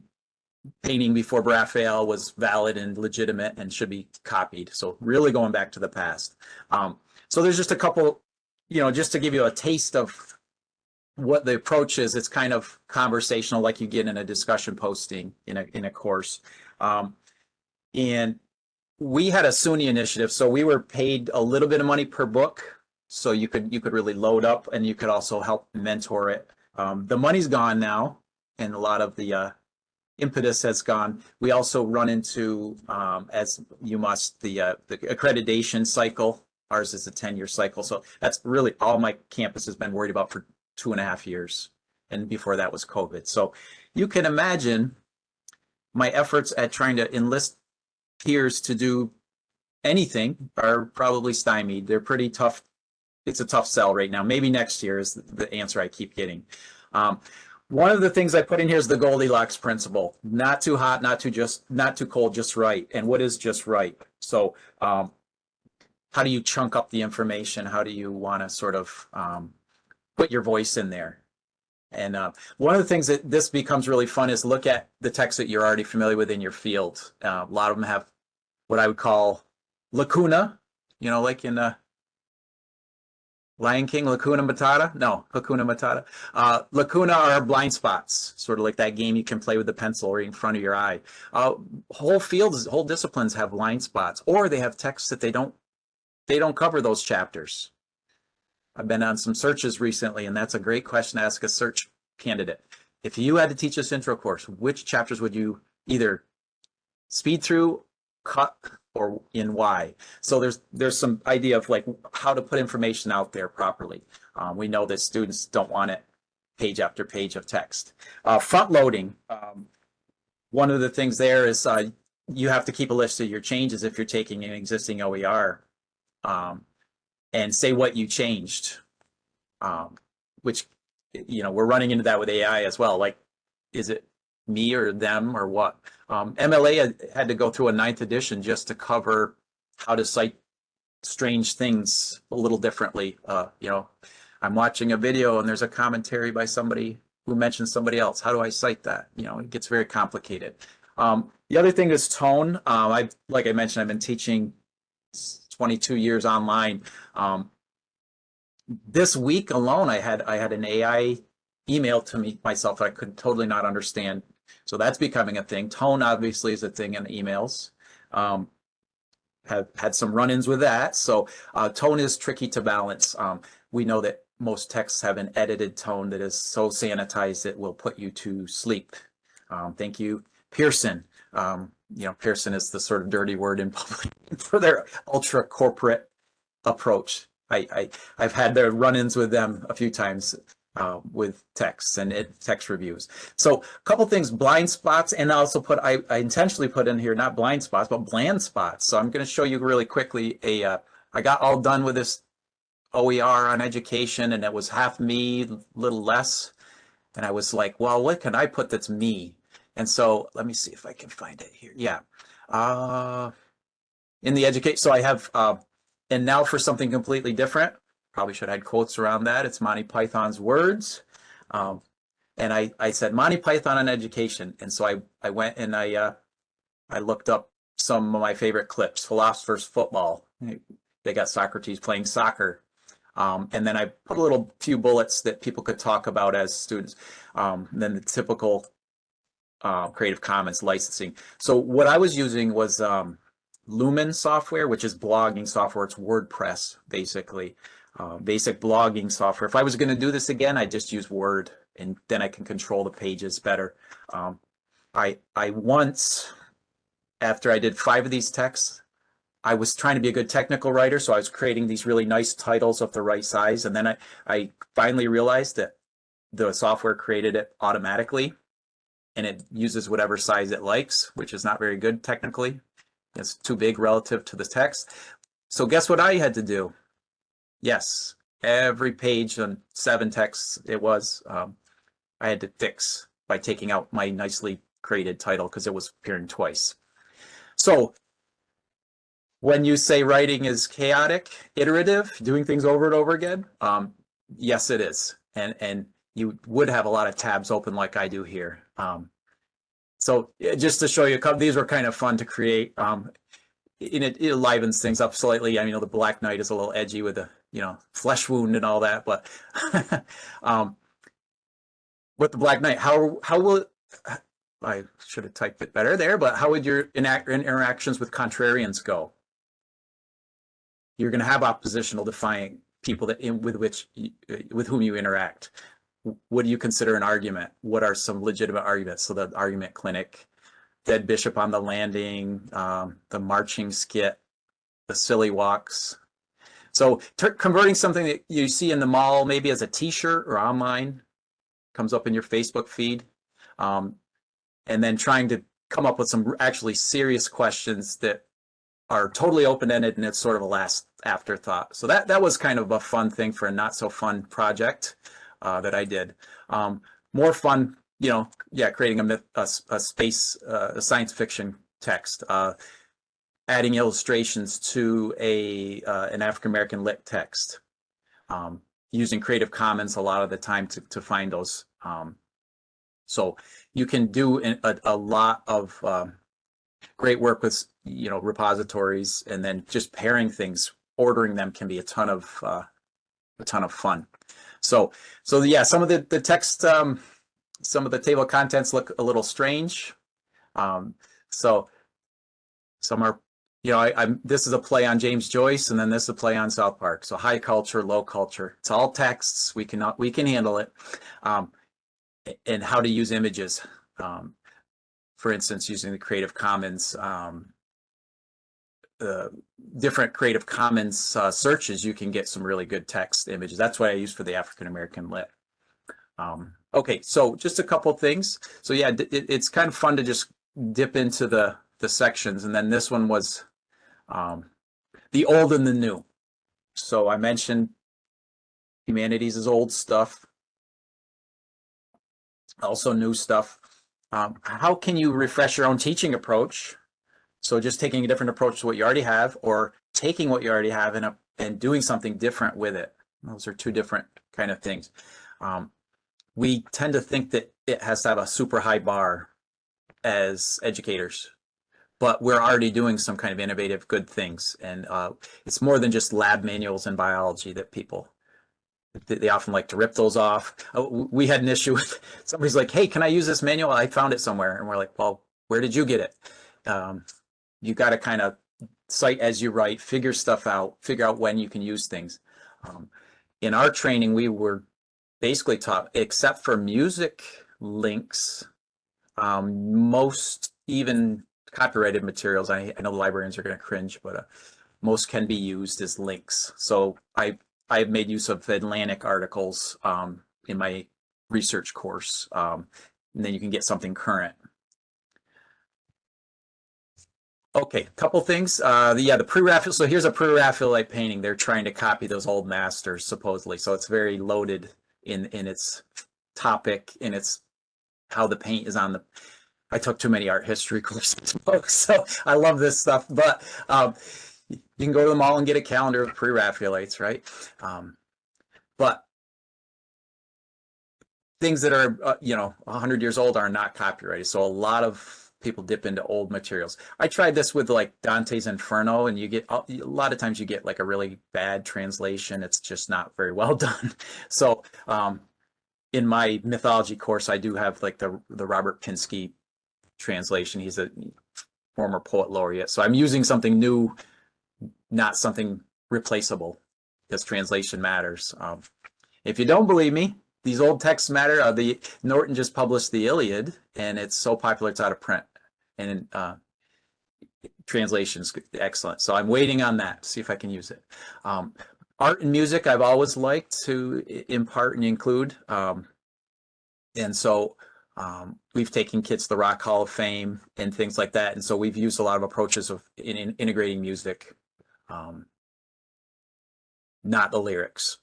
painting before Raphael was valid and legitimate and should be copied. So really going back to the past. So there's just a couple, just to give you a taste of what the approach is. It's kind of conversational, like you get in a discussion posting in a course. And we had a SUNY initiative, so we were paid a little bit of money per book. So you could really load up, and you could also help mentor it. The money's gone now, and a lot of the impetus has gone. We also run into, as you must, the accreditation cycle. Ours is a 10-year cycle. So that's really all my campus has been worried about for 2.5 years. And before that was COVID. So you can imagine my efforts at trying to enlist peers to do anything are probably stymied. They're pretty tough. It's a tough sell right now. Maybe next year is the answer I keep getting. One of the things I put in here is the Goldilocks principle. Not too hot, not too cold, just right. And what is just right? So how do you chunk up the information? How do you want to sort of put your voice in there? And one of the things that this becomes really fun is look at the text that you're already familiar with in your field. A lot of them have what I would call lacuna, like in Lion King, Lacuna Matata? No, Hakuna Matata. Lacuna are blind spots, sort of like that game you can play with the pencil right in front of your eye. Whole fields, whole disciplines have blind spots, or they have texts that they don't cover those chapters. I've been on some searches recently, and that's a great question to ask a search candidate. If you had to teach this intro course, which chapters would you either speed through, cut, or in why? So there's some idea of like how to put information out there properly. We know that students don't want it page after page of text. Front loading. One of the things there is you have to keep a list of your changes if you're taking an existing OER. And say what you changed, which, we're running into that with AI as well. Like, is it me or them or what? MLA had to go through a 9th edition just to cover how to cite strange things a little differently. I'm watching a video and there's a commentary by somebody who mentions somebody else. How do I cite that? It gets very complicated. The other thing is tone. Like I mentioned, I've been teaching 22 years online. This week alone, I had an AI email to me myself that I could totally not understand. So that's becoming a thing. Tone obviously is a thing in emails. Have had some run-ins with that. So tone is tricky to balance. We know that most texts have an edited tone that is so sanitized it will put you to sleep. Thank you, Pearson. You know, Pearson is the sort of dirty word in public for their ultra corporate approach. I've had the run-ins with them a few times with texts and text reviews. So a couple things, blind spots, and I intentionally put in here not blind spots, but bland spots. So I'm going to show you really quickly I got all done with this OER on education, and it was half me, a little less. And I was like, well, what can I put that's me? And so let me see if I can find it here. Yeah. In the education, so I have, and now for something completely different, probably should have had quotes around that. It's Monty Python's words. And I said Monty Python on education. And so I went and I looked up some of my favorite clips, Philosopher's Football. They got Socrates playing soccer. And then I put a little few bullets that people could talk about as students. And then the typical Creative Commons licensing. So what I was using was Lumen software, which is blogging software. It's WordPress, basically. Basic blogging software. If I was going to do this again, I'd just use Word, and then I can control the pages better. I once, after I did 5 of these texts, I was trying to be a good technical writer, so I was creating these really nice titles of the right size, and then I finally realized that the software created it automatically, and it uses whatever size it likes, which is not very good technically. It's too big relative to the text. So guess what I had to do? Yes, every page on 7 texts it was, I had to fix by taking out my nicely created title because it was appearing twice. So when you say writing is chaotic, iterative, doing things over and over again, yes, it is. And you would have a lot of tabs open like I do here. So just to show you, these were kind of fun to create. It livens things up slightly. I mean, the Black Knight is a little edgy with a, flesh wound and all that, but with the Black Knight, how will, I should have typed it better there, but how would your interactions with contrarians go? You're going to have oppositional defiant people with whom you interact. What do you consider an argument? What are some legitimate arguments? So the argument clinic, dead bishop on the landing, the marching skit, the silly walks. So converting something that you see in the mall, maybe as a t-shirt or online, comes up in your Facebook feed, and then trying to come up with some actually serious questions that are totally open-ended, and it's sort of a last afterthought. So that was kind of a fun thing for a not so fun project that I did. More fun, creating a science fiction text, adding illustrations to an African-American lit text, using Creative Commons a lot of the time to find those. So you can do a lot of great work with repositories, and then just pairing things, ordering them can be a ton of fun. So yeah, some of the text, some of the table of contents look a little strange. So some are, this is a play on James Joyce, and then this is a play on South Park. So high culture, low culture. It's all texts. We can handle it. And how to use images. For instance, using the Creative Commons, different Creative Commons searches, you can get some really good text images. That's what I use for the African American lit. Okay, so just a couple things. So yeah, it's kind of fun to just dip into the sections, and then this one was the old and the new. So I mentioned humanities is old stuff, also new stuff. How can you refresh your own teaching approach? So just taking a different approach to what you already have, or taking what you already have and doing something different with it. Those are two different kind of things. We tend to think that it has to have a super high bar as educators, but we're already doing some kind of innovative good things. And it's more than just lab manuals in biology that they often like to rip those off. We had an issue with somebody's like, hey, can I use this manual? I found it somewhere. And we're like, well, where did you get it? You got to kind of cite as you write, figure stuff out, figure out when you can use things. In our training, we were basically taught, except for music links, most even copyrighted materials, I know the librarians are going to cringe, but most can be used as links. So I've made use of Atlantic articles in my research course, and then you can get something current. Okay, a couple things. The pre-Raphael. So here's a pre-Raphaelite painting. They're trying to copy those old masters, supposedly. So it's very loaded in its topic, and it's how the paint is on the. I took too many art history courses, folks, so I love this stuff. But you can go to the mall and get a calendar of pre-Raphaelites, right? But things that are 100 years old are not copyrighted. So a lot of people dip into old materials. I tried this with like Dante's Inferno, and you get a lot of times you get like a really bad translation. It's just not very well done. So in my mythology course, I do have like the Robert Pinsky translation. He's a former poet laureate. So I'm using something new, not something replaceable, because translation matters. If you don't believe me, these old texts matter. Norton just published the Iliad, and it's so popular it's out of print. And translation's excellent. So I'm waiting on that to see if I can use it. Art and music I've always liked to impart and include. And so we've taken kids to the Rock Hall of Fame and things like that. And so we've used a lot of approaches of integrating music. Not the lyrics.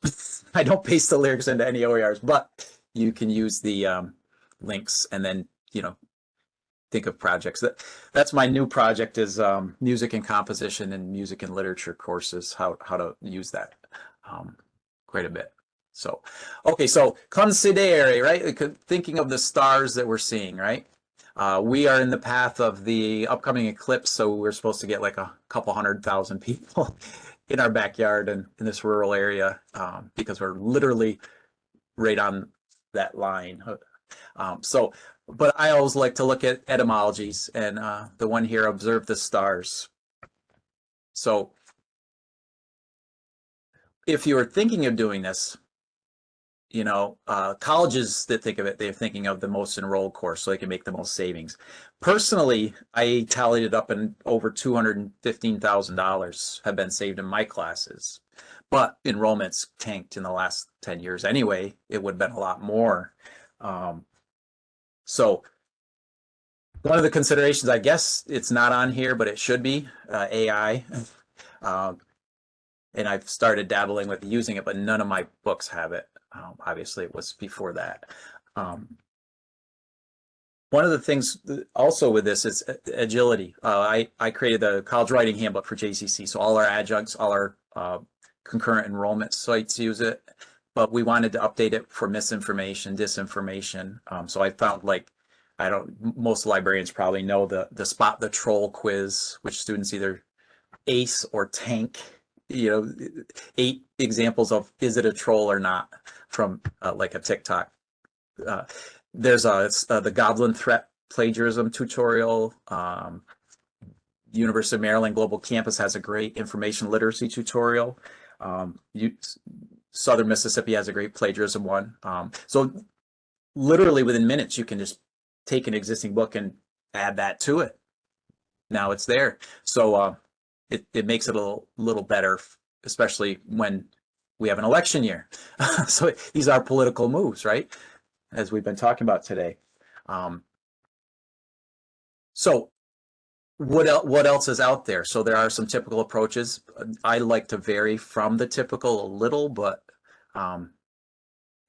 I don't paste the lyrics into any OERs, but you can use the links and then, think of projects. That's my new project is music and composition and music and literature courses, how to use that quite a bit. So, okay, so considere, right? Thinking of the stars that we're seeing, right? We are in the path of the upcoming eclipse, so we're supposed to get like a couple 100,000 people in our backyard and in this rural area because we're literally right on that line. But I always like to look at etymologies, and the one here, observe the stars. So if you're thinking of doing this, colleges that think of it, they're thinking of the most enrolled course so they can make the most savings. Personally, I tallied it up, and over $215,000 have been saved in my classes. But enrollments tanked in the last 10 years anyway. It would have been a lot more. So one of the considerations, I guess it's not on here, but it should be AI. And I've started dabbling with using it, but none of my books have it. Obviously, it was before that. One of the things also with this is agility. I created the college writing handbook for JCC, so all our adjuncts, all our concurrent enrollment sites use it, but we wanted to update it for misinformation, disinformation. So I found most librarians probably know the Spot the Troll quiz, which students either ace or tank. 8 examples of is it a troll or not from like a TikTok. There's the Goblin Threat plagiarism tutorial. University of Maryland Global Campus has a great information literacy tutorial. Southern Mississippi has a great plagiarism one. So literally within minutes, you can just take an existing book and add that to it. Now it's there. So it makes it a little better, especially when we have an election year. So these are political moves, right? As we've been talking about today. So what else is out there? So there are some typical approaches. I like to vary from the typical a little, but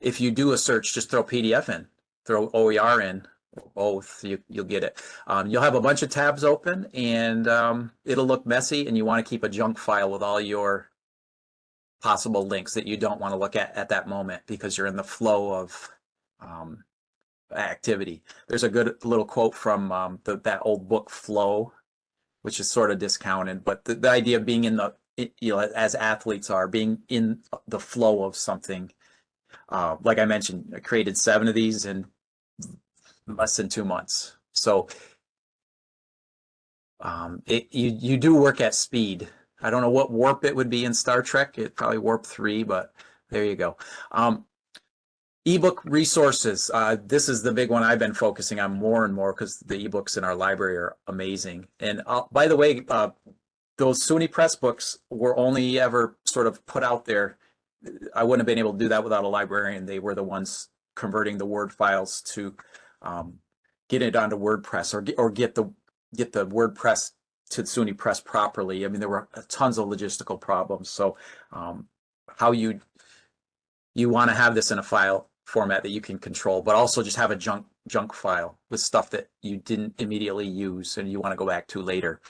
if you do a search, just throw PDF in, throw OER in, both, you'll get it. You'll have a bunch of tabs open, and it'll look messy, and you want to keep a junk file with all your possible links that you don't want to look at that moment because you're in the flow of activity. There's a good little quote from that old book Flow, which is sort of discounted, but the idea of being in as athletes are, being in the flow of something. Like I mentioned, I created 7 of these in less than 2 months. So you do work at speed. I don't know what warp it would be in Star Trek. It probably warp 3, but there you go. Ebook resources. This is the big one I've been focusing on more and more because the ebooks in our library are amazing. And by the way, those SUNY Press books were only ever sort of put out there. I wouldn't have been able to do that without a librarian. They were the ones converting the Word files to get it onto WordPress or get the WordPress to SUNY Press properly. I mean, there were tons of logistical problems. So how you want to have this in a file format that you can control, but also just have a junk file with stuff that you didn't immediately use and you want to go back to later.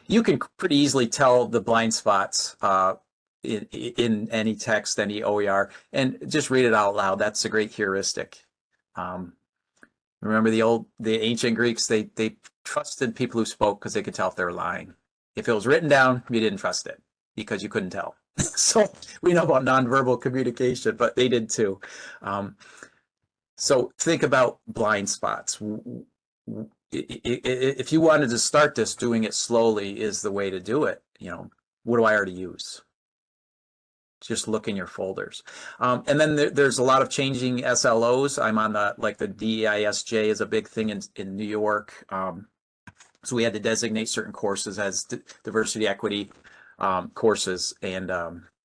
You can pretty easily tell the blind spots in any text, any OER, and just read it out loud. That's a great heuristic. Remember the ancient Greeks, they trusted people who spoke because they could tell if they were lying. If it was written down, you didn't trust it because you couldn't tell. So we know about nonverbal communication, but they did too. So think about blind spots. If you wanted to start this, doing it slowly is the way to do it. You know, what do I already use? Just look in your folders. And then there's a lot of changing SLOs. I'm on the DEISJ is a big thing in New York. So we had to designate certain courses as diversity, equity courses. And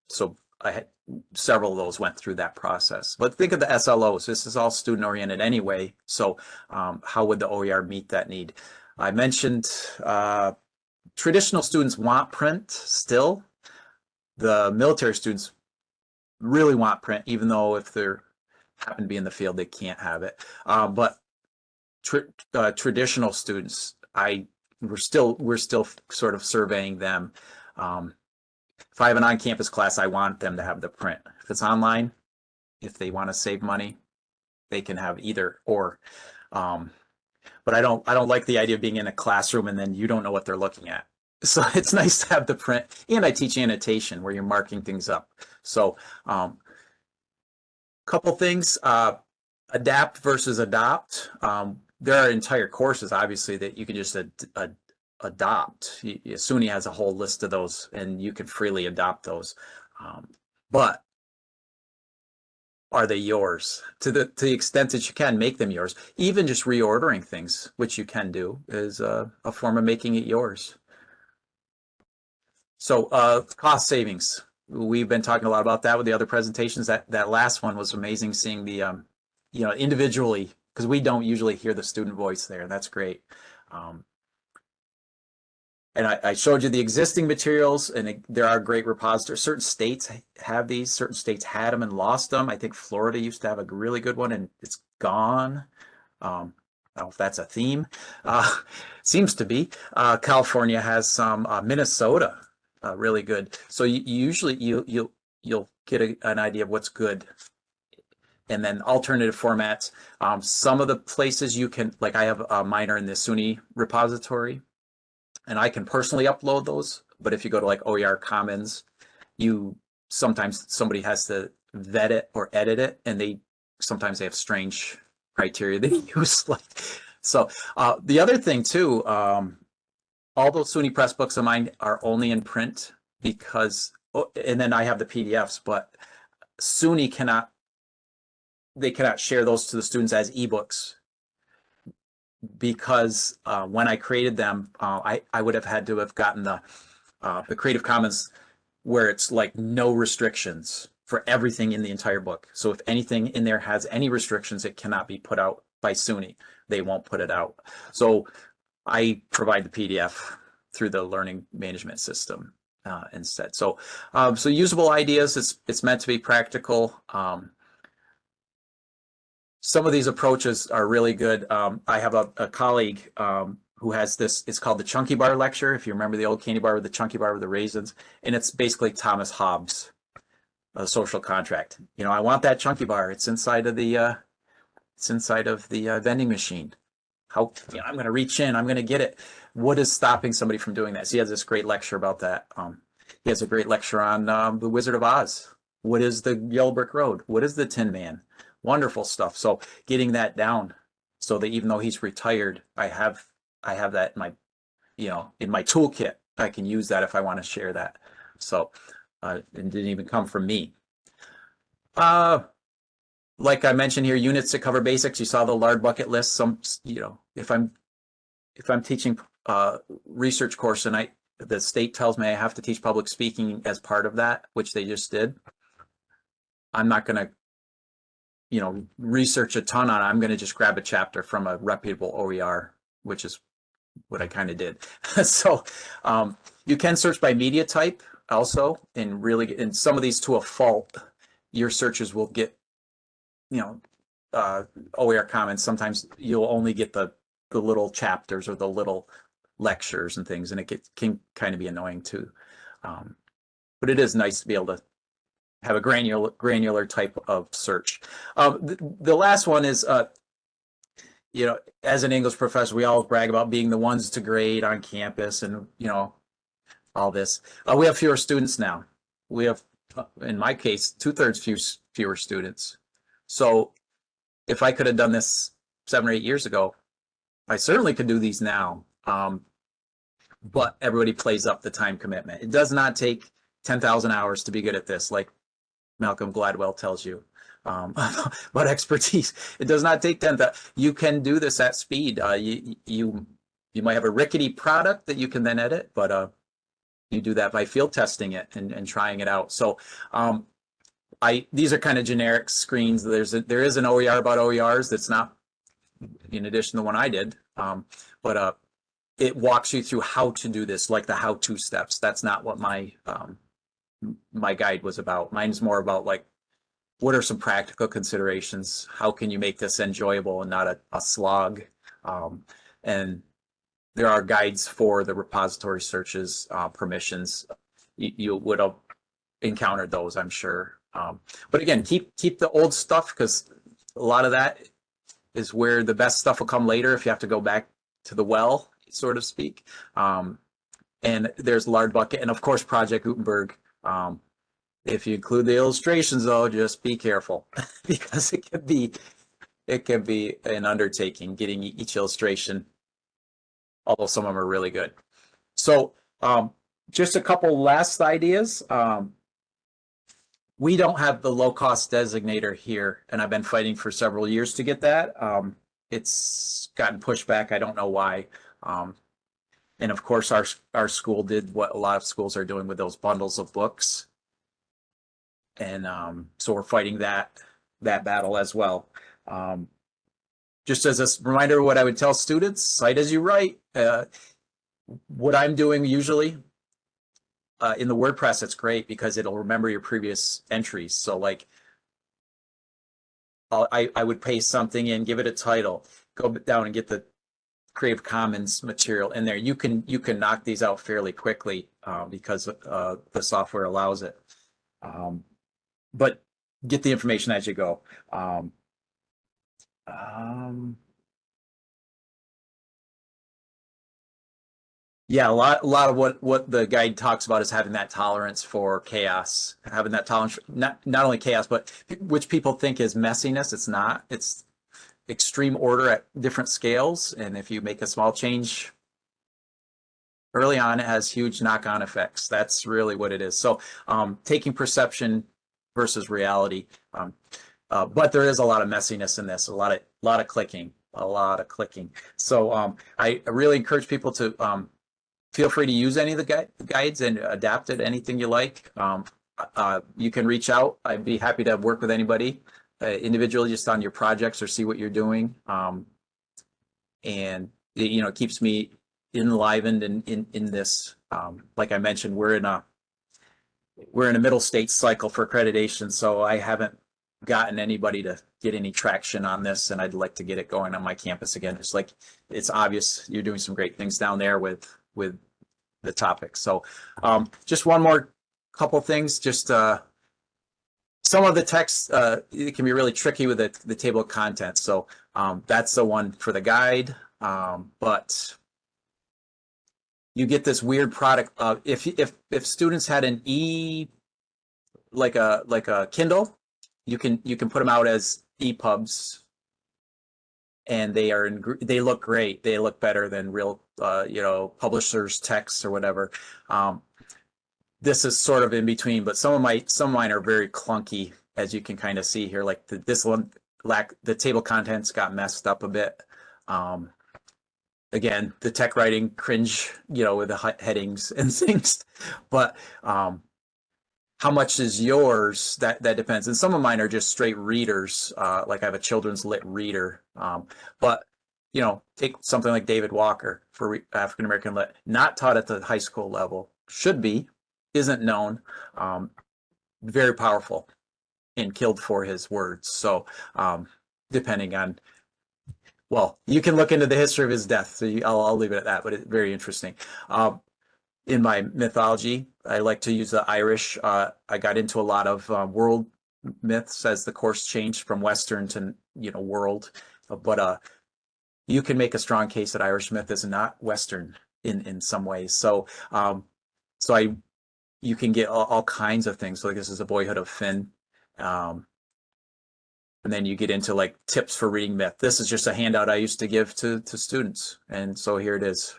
so I had several of those went through that process. But think of the SLOs. This is all student oriented anyway. So how would the OER meet that need? I mentioned traditional students want print still. The military students really want print, even though if they happen to be in the field, they can't have it. But traditional students, we're still sort of surveying them. If I have an on-campus class, I want them to have the print. If it's online, if they want to save money, they can have either or. But I don't like the idea of being in a classroom and then you don't know what they're looking at. So it's nice to have the print. And I teach annotation where you're marking things up. So couple things, adapt versus adopt. There are entire courses, obviously, that you can just adopt. SUNY has a whole list of those, and you can freely adopt those. But are they yours? To the extent that you can make them yours, even just reordering things, which you can do, is a form of making it yours. So cost savings. We've been talking a lot about that with the other presentations. That last one was amazing, seeing the individually, because we don't usually hear the student voice there. That's great. And I showed you the existing materials, and there are great repositories. Certain states have these. Certain states had them and lost them. I think Florida used to have a really good one, and it's gone. I don't know if that's a theme. Seems to be. California has some. Minnesota, really good. So usually you'll get an idea of what's good. And then alternative formats. Some of the places you can, like I have a minor in the SUNY repository, and I can personally upload those. But if you go to like OER Commons, sometimes somebody has to vet it or edit it, and sometimes they have strange criteria they use. So the other thing too, all those SUNY Press books of mine are only in print because, and then I have the PDFs, but SUNY cannot share those to the students as ebooks, because when I created them, I would have had to have gotten the Creative Commons, where it's like no restrictions for everything in the entire book. So if anything in there has any restrictions, it cannot be put out by SUNY. They won't put it out. So I provide the PDF through the learning management system instead. So so usable ideas. It's meant to be practical. Some of these approaches are really good. I have a colleague who has this. It's called the Chunky Bar Lecture. If you remember the old candy bar with the chunky bar with the raisins, and it's basically Thomas Hobbes' social contract. I want that chunky bar. It's inside of the vending machine. I'm going to reach in. I'm going to get it. What is stopping somebody from doing that? So he has this great lecture about that. He has a great lecture on the Wizard of Oz. What is the Yellow Brick Road? What is the Tin Man? Wonderful stuff. So getting that down, so that even though he's retired, I have that in my, in my toolkit. I can use that if I want to share that. So it didn't even come from me. like I mentioned here, units that cover basics. You saw the large bucket list. Some, if I'm teaching research course and the state tells me I have to teach public speaking as part of that, which they just did, I'm not going to, research a ton on it. I'm going to just grab a chapter from a reputable OER, which is what I kind of did. So you can search by media type also, and really, in some of these to a fault, your searches will get, OER comments. Sometimes you'll only get the little chapters or the little lectures and things, and it can kind of be annoying too. But it is nice to be able to have a granular type of search. The last one is, as an English professor, we all brag about being the ones to grade on campus and, all this. We have fewer students now. We have, in my case, 2/3 fewer students. So if I could have done this 7 or 8 years ago, I certainly could do these now. But everybody plays up the time commitment. It does not take 10,000 hours to be good at this, like Malcolm Gladwell tells you. But expertise, it does not take 10,000. You can do this at speed. You might have a rickety product that you can then edit, but you do that by field testing it and trying it out. So these are kind of generic screens. There is an OER about OERs that's not in addition to the one I did, but it walks you through how to do this, like the how-to steps. That's not what my guide was about. Mine's more about like, what are some practical considerations? How can you make this enjoyable and not a slog? And there are guides for the repository searches, permissions. You would have encountered those, I'm sure. But again, keep the old stuff, because a lot of that is where the best stuff will come later if you have to go back to the well, so to speak. And there's large bucket, and of course Project Gutenberg. If you include the illustrations, though, just be careful because it can be an undertaking getting each illustration, although some of them are really good. So just a couple last ideas. We don't have the low-cost designator here, and I've been fighting for several years to get that. It's gotten pushed back. I don't know why. And of course, our school did what a lot of schools are doing with those bundles of books. And so we're fighting that battle as well. Just as a reminder of what I would tell students, cite as you write. What I'm doing usually in the WordPress, it's great because it'll remember your previous entries. So like I would paste something in, give it a title, go down and get the Creative Commons material in there. You can knock these out fairly quickly because the software allows it. But get the information as you go. Yeah, a lot of what the guide talks about is having that tolerance for chaos, having that tolerance, not only chaos, but which people think is messiness. It's not. It's extreme order at different scales, and if you make a small change early on, it has huge knock-on effects. That's really what it is. So taking perception versus reality, but there is a lot of messiness in this, a lot of clicking. So I really encourage people to feel free to use any of the guides and adapt it, anything you like. You can reach out. I'd be happy to work with anybody individually just on your projects or see what you're doing. And it keeps me enlivened in this. Like I mentioned, we're in a middle state cycle for accreditation, so I haven't gotten anybody to get any traction on this, and I'd like to get it going on my campus again. It's like, it's obvious you're doing some great things down there with the topic. So just one more couple things, just some of the text, it can be really tricky with the table of contents. So that's the one for the guide, but you get this weird product. If students had an like a Kindle, you can put them out as EPUBs, and they look great. They look better than real publishers' texts or whatever. This is sort of in between, but some of mine are very clunky as you can kind of see here, like this one the table contents got messed up a bit. Again, the tech writing cringe, with the headings and things, but how much is yours? That depends. And some of mine are just straight readers. Like I have a children's lit reader. But take something like David Walker for African American lit, not taught at the high school level, should be, isn't known. Very powerful and killed for his words. So depending on, well, you can look into the history of his death. So I'll leave it at that, but it's very interesting. In my mythology, I like to use the Irish. I got into a lot of world myths as the course changed from Western to world. But you can make a strong case that Irish myth is not Western in some ways. So you can get all kinds of things. So like this is a Boyhood of Finn. And then you get into like tips for reading myth. This is just a handout I used to give to students. And so here it is.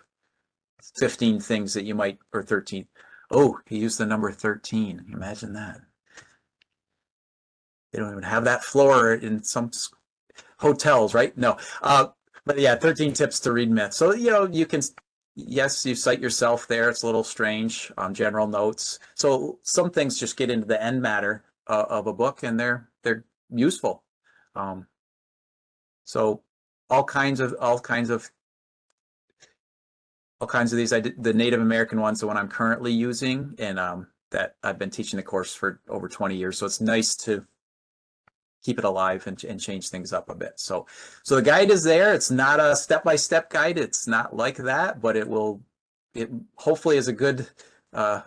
15 things that you might, or 13. Oh, he used the number 13. Imagine that. They don't even have that floor in some hotels, right? No. But yeah, 13 tips to read myth. So, you can, yes, you cite yourself there. It's a little strange. General notes. So some things just get into the end matter of a book, and they're useful. So all kinds of these. I did the Native American one's the one I'm currently using, and that I've been teaching the course for over 20 years. So it's nice to keep it alive and change things up a bit. So the guide is there. It's not a step-by-step guide. It's not like that, but it hopefully is a good guide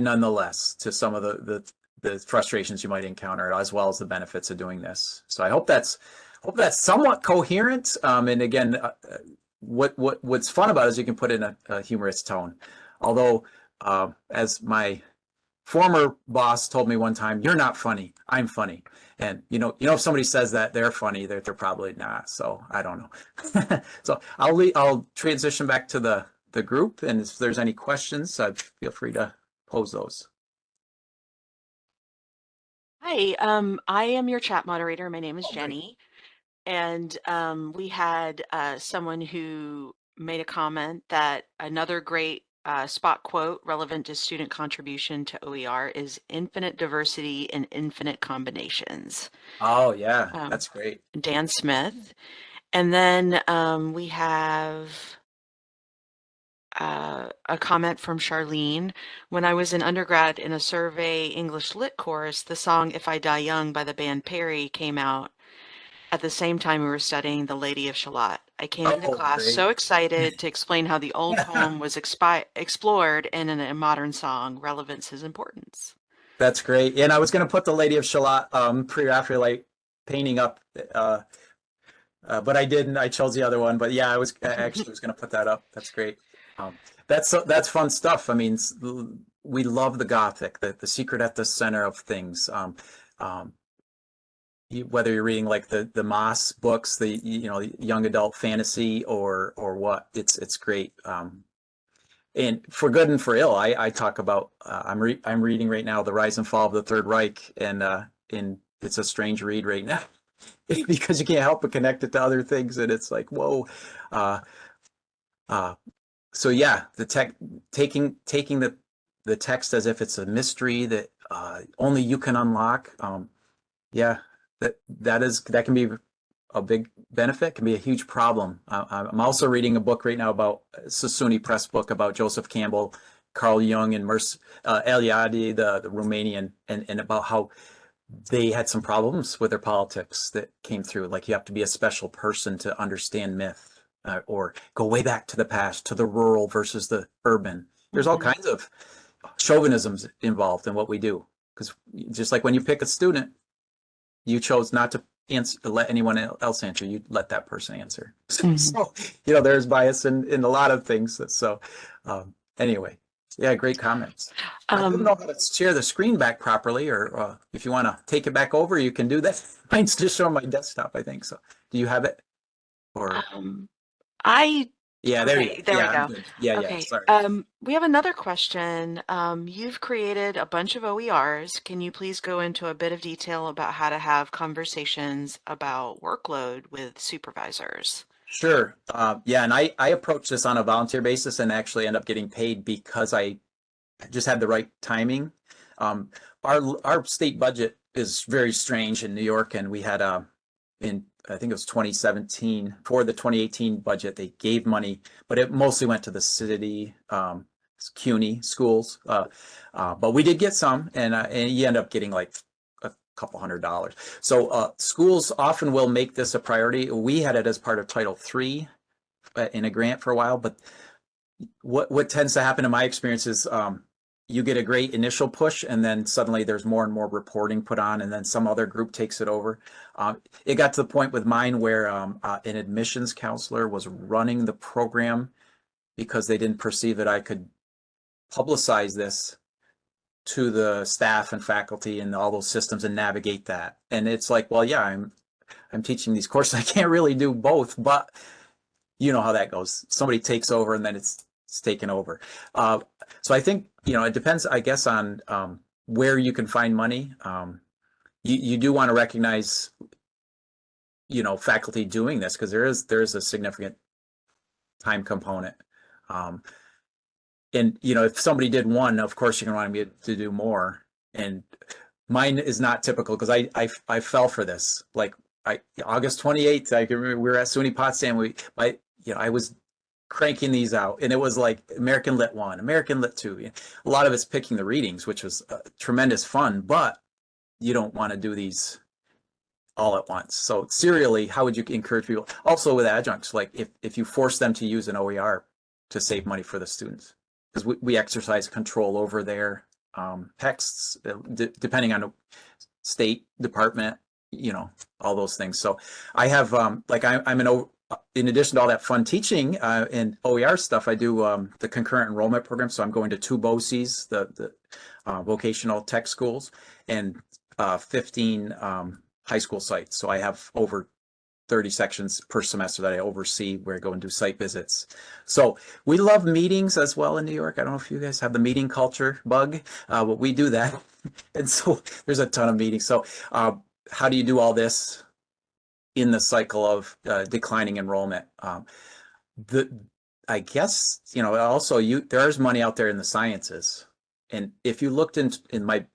nonetheless to some of the frustrations you might encounter, as well as the benefits of doing this. So I hope that's somewhat coherent. And again, what's fun about it is you can put in a humorous tone. Although, as my former boss told me one time, "You're not funny. I'm funny." And if somebody says that they're funny, they're probably not. So I don't know. So I'll transition back to the group, and if there's any questions, feel free to pose those. Hi, I am your chat moderator. My name is Jenny. And we had someone who made a comment that another great spot quote relevant to student contribution to OER is infinite diversity and infinite combinations. Oh, yeah, that's great. Dan Smith. And then we have a comment from Charlene. When I was in undergrad in a survey English lit course, the song If I Die Young by the band Perry came out at the same time we were studying The Lady of Shalott. I came into class great. so excited to explain how the old poem was explored and in a modern song, relevance is importance. That's great. And I was going to put The Lady of Shalott pre-Raphaelite painting up, but I didn't. I chose the other one. But yeah, I actually was going to put that up. That's great. That's fun stuff. I mean, we love the Gothic, the secret at the center of things. Whether you're reading like the Moss books, the young adult fantasy or what, it's great. And for good and for ill, I talk about. I'm reading right now The Rise and Fall of the Third Reich, and it's a strange read right now because you can't help but connect it to other things, and it's like whoa. So yeah, taking the text as if it's a mystery that only you can unlock. Yeah. That can be a big benefit, can be a huge problem. I'm also reading a book right now about SUNY Press book about Joseph Campbell, Carl Jung, and Eliade, the Romanian, and about how they had some problems with their politics that came through. Like you have to be a special person to understand myth, or go way back to the past, to the rural versus the urban. There's all kinds of chauvinisms involved in what we do, because just like when you pick a student, you chose not to let anyone else answer. You let that person answer. So, there's bias in a lot of things. So anyway, yeah, great comments. I don't know how to share the screen back properly, or if you want to take it back over, you can do that. Mine's just showing my desktop, I think. So do you have it? Or Yeah, there you Okay, go. there we Yeah, I'm go. good. Yeah, yeah, Okay, sorry. we have another question. You've created a bunch of OERs. Can you please go into a bit of detail about how to have conversations about workload with supervisors? Sure. Yeah, and I approach this on a volunteer basis and actually end up getting paid because I just had the right timing. Um, our state budget is very strange in New York, and we had in I think it was 2017 for the 2018 budget they gave money, but it mostly went to the city CUNY schools. But we did get some, and you end up getting like a couple $100. So schools often will make this a priority. We had it as part of Title III in a grant for a while, but what tends to happen in my experience is you get a great initial push, and then suddenly there's more and more reporting put on, and then some other group takes it over. It got to the point with mine where an admissions counselor was running the program because they didn't perceive that I could publicize this to the staff and faculty and all those systems and navigate that. And it's like, well, yeah, I'm teaching these courses. I can't really do both, but you know how that goes. Somebody takes over and then it's taken over. So I think, it depends, I guess, on where you can find money. You do want to recognize, faculty doing this because there's a significant time component. And, if somebody did one, of course, you're going to want to do more. And mine is not typical because I fell for this. Like August 28th, I can remember we were at SUNY Potsdam. I was cranking these out, and it was like American Lit 1, American Lit 2. A lot of it's picking the readings, which was tremendous fun, but you don't want to do these all at once. So serially, how would you encourage people? Also with adjuncts, like if you force them to use an OER to save money for the students, because we exercise control over their texts, depending on the state department, all those things. So I have, I'm in addition to all that fun teaching and OER stuff, I do the concurrent enrollment program. So I'm going to 2 BOCES, the vocational tech schools, and 15 high school sites. So I have over 30 sections per semester that I oversee where I go and do site visits. So we love meetings as well in New York. I don't know if you guys have the meeting culture bug, but we do that. And so there's a ton of meetings. So how do you do all this in the cycle of declining enrollment? I guess, also there's money out there in the sciences. And if you looked in my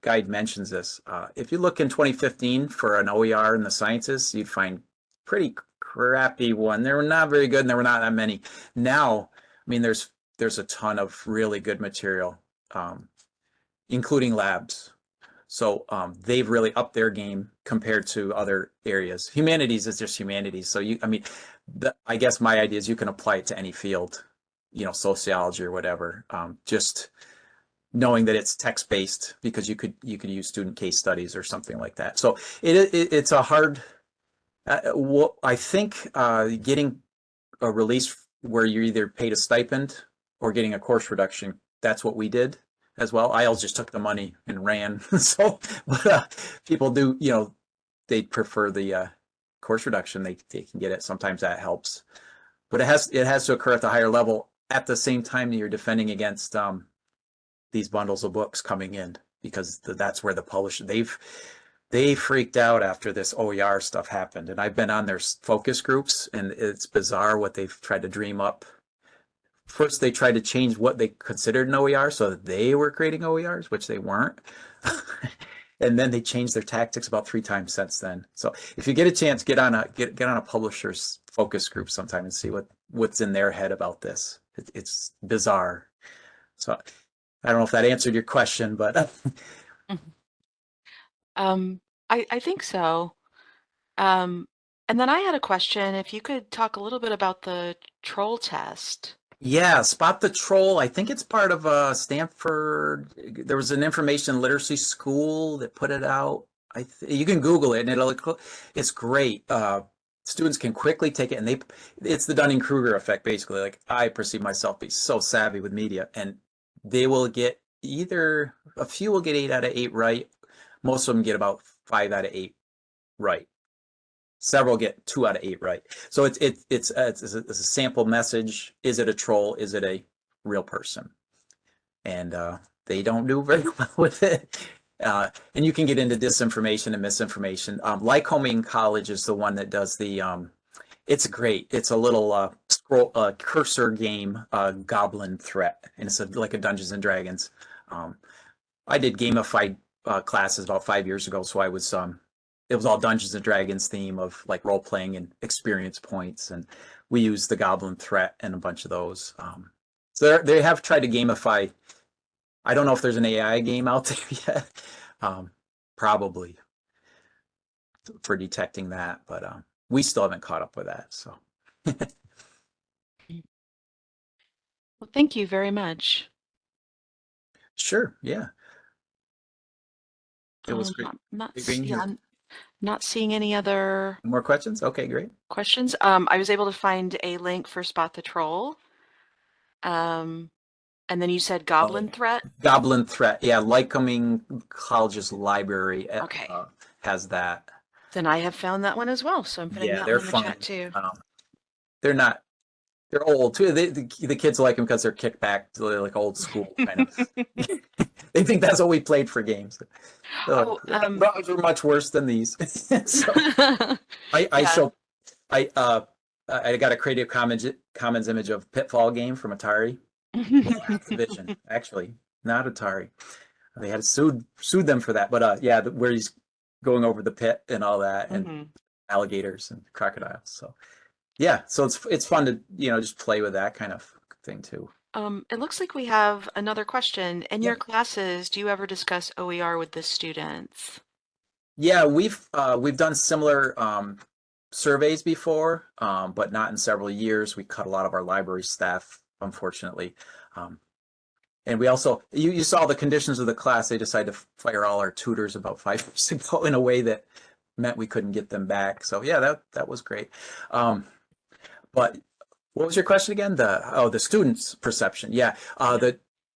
guide mentions this, if you look in 2015 for an OER in the sciences, you'd find pretty crappy one. They were not very good and there were not that many. Now, I mean, there's a ton of really good material, including labs. So they've really upped their game compared to other areas. Humanities is just humanities. So I guess my idea is you can apply it to any field, sociology or whatever. Just knowing that it's text-based because you could use student case studies or something like that. So it's a hard. I think getting a release where you're either paid a stipend or getting a course reduction. That's what we did as well. I just took the money and ran. So, but people do, they prefer the course reduction. They can get it. Sometimes that helps, but it has to occur at the higher level at the same time that you're defending against these bundles of books coming in, because that's where the publisher they freaked out after this OER stuff happened. And I've been on their focus groups, and it's bizarre what they've tried to dream up. First, they tried to change what they considered an OER so that they were creating OERs, which they weren't. And then they changed their tactics about 3 times since then. So if you get a chance, get on a publisher's focus group sometime and see what's in their head about this. It's bizarre. So I don't know if that answered your question, but I think so. And then I had a question. If you could talk a little bit about the troll test. yeah, Spot the Troll. I think it's part of Stanford. There was an information literacy school that put it out. You can Google it, and it's great. Students can quickly take it, and it's the Dunning-Kruger effect, basically. Like, I perceive myself be so savvy with media, and they will get a few will get 8 out of 8 right. Most of them get about 5 out of 8 right. several get 2 out of 8 right. So it's a sample message. Is it a troll? Is it a real person? And they don't do very well with it. And you can get into disinformation and misinformation. Lycoming College is the one that does the. It's great. It's a little scroll cursor game, Goblin Threat, and it's like a Dungeons and Dragons. I did gamified classes about 5 years ago, so I was it was all Dungeons and Dragons theme of like role playing and experience points, and we used the Goblin Threat and a bunch of those. So they have tried to gamify. I don't know if there's an AI game out there yet. Probably for detecting that, but we still haven't caught up with that. So. Well, thank you very much. Sure. Yeah. It was great. being here. I'm not seeing any other More questions? Okay, great. questions. I was able to find a link for Spot the Troll. And then you said Goblin Threat? Goblin Threat. Yeah, Lycoming College's library Okay. has that. Then I have found that one as well. So I'm putting Yeah, that they're one in the fun. chat too. They're not. They're old too. The kids like them because they're kicked back to like old school kind of. They think that's what we played for games. Oh, Those are much worse than these. So I Yeah. show I got a Creative Commons image of Pitfall game from Atari. Well, Activision, actually, not Atari. They had sued them for that. But yeah, where he's going over the pit and all that, and alligators and crocodiles. So yeah, so it's fun to just play with that kind of thing too. It looks like we have another question. In Yeah. your classes, do you ever discuss OER with the students? Yeah, we've done similar surveys before, but not in several years. We cut a lot of our library staff, unfortunately. And we also, you saw the conditions of the class. They decided to fire all our tutors about 5 years ago in a way that meant we couldn't get them back. So yeah, that was great. But what was your question again? The students' perception. Yeah,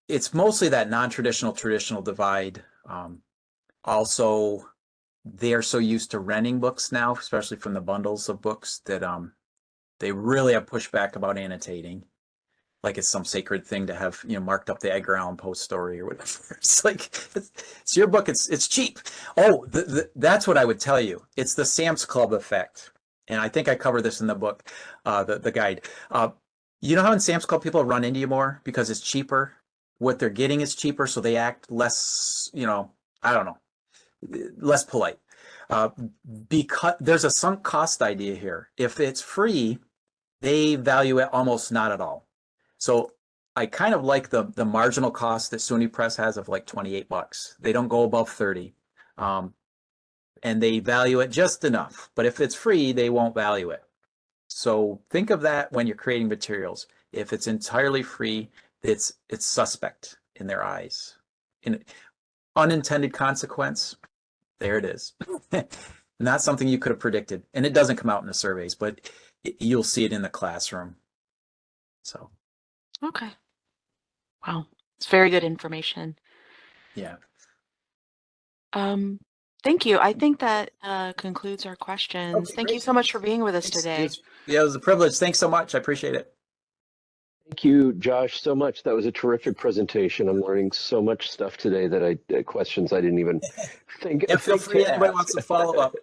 it's mostly that non-traditional traditional divide. Also, they are so used to renting books now, especially from the bundles of books, that they really have pushback about annotating, like it's some sacred thing to have marked up the Edgar Allan Poe story or whatever. It's like it's your book. It's cheap. Oh, that's what I would tell you. It's the Sam's Club effect, and I think I cover this in the book, the guide. You know how in Sam's Club people run into you more because it's cheaper. What they're getting is cheaper, so they act less. I don't know, less polite. Because there's a sunk cost idea here. If it's free, they value it almost not at all. So I kind of like the marginal cost that SUNY Press has of like $28. They don't go above 30. And they value it just enough. But if it's free, they won't value it. So think of that when you're creating materials. If it's entirely free, it's suspect in their eyes. In unintended consequence, there it is. Not something you could have predicted. And it doesn't come out in the surveys, but you'll see it in the classroom. So. Okay. Wow. It's very good information. Yeah. Thank you. I think that concludes our questions. Okay, Thank great. you so much for being with us today. Yeah, it was a privilege. Thanks so much. I appreciate it. Thank you, Josh, so much. That was a terrific presentation. I'm learning so much stuff today that questions I didn't even think. Yeah, feel free. Anybody wants to follow up.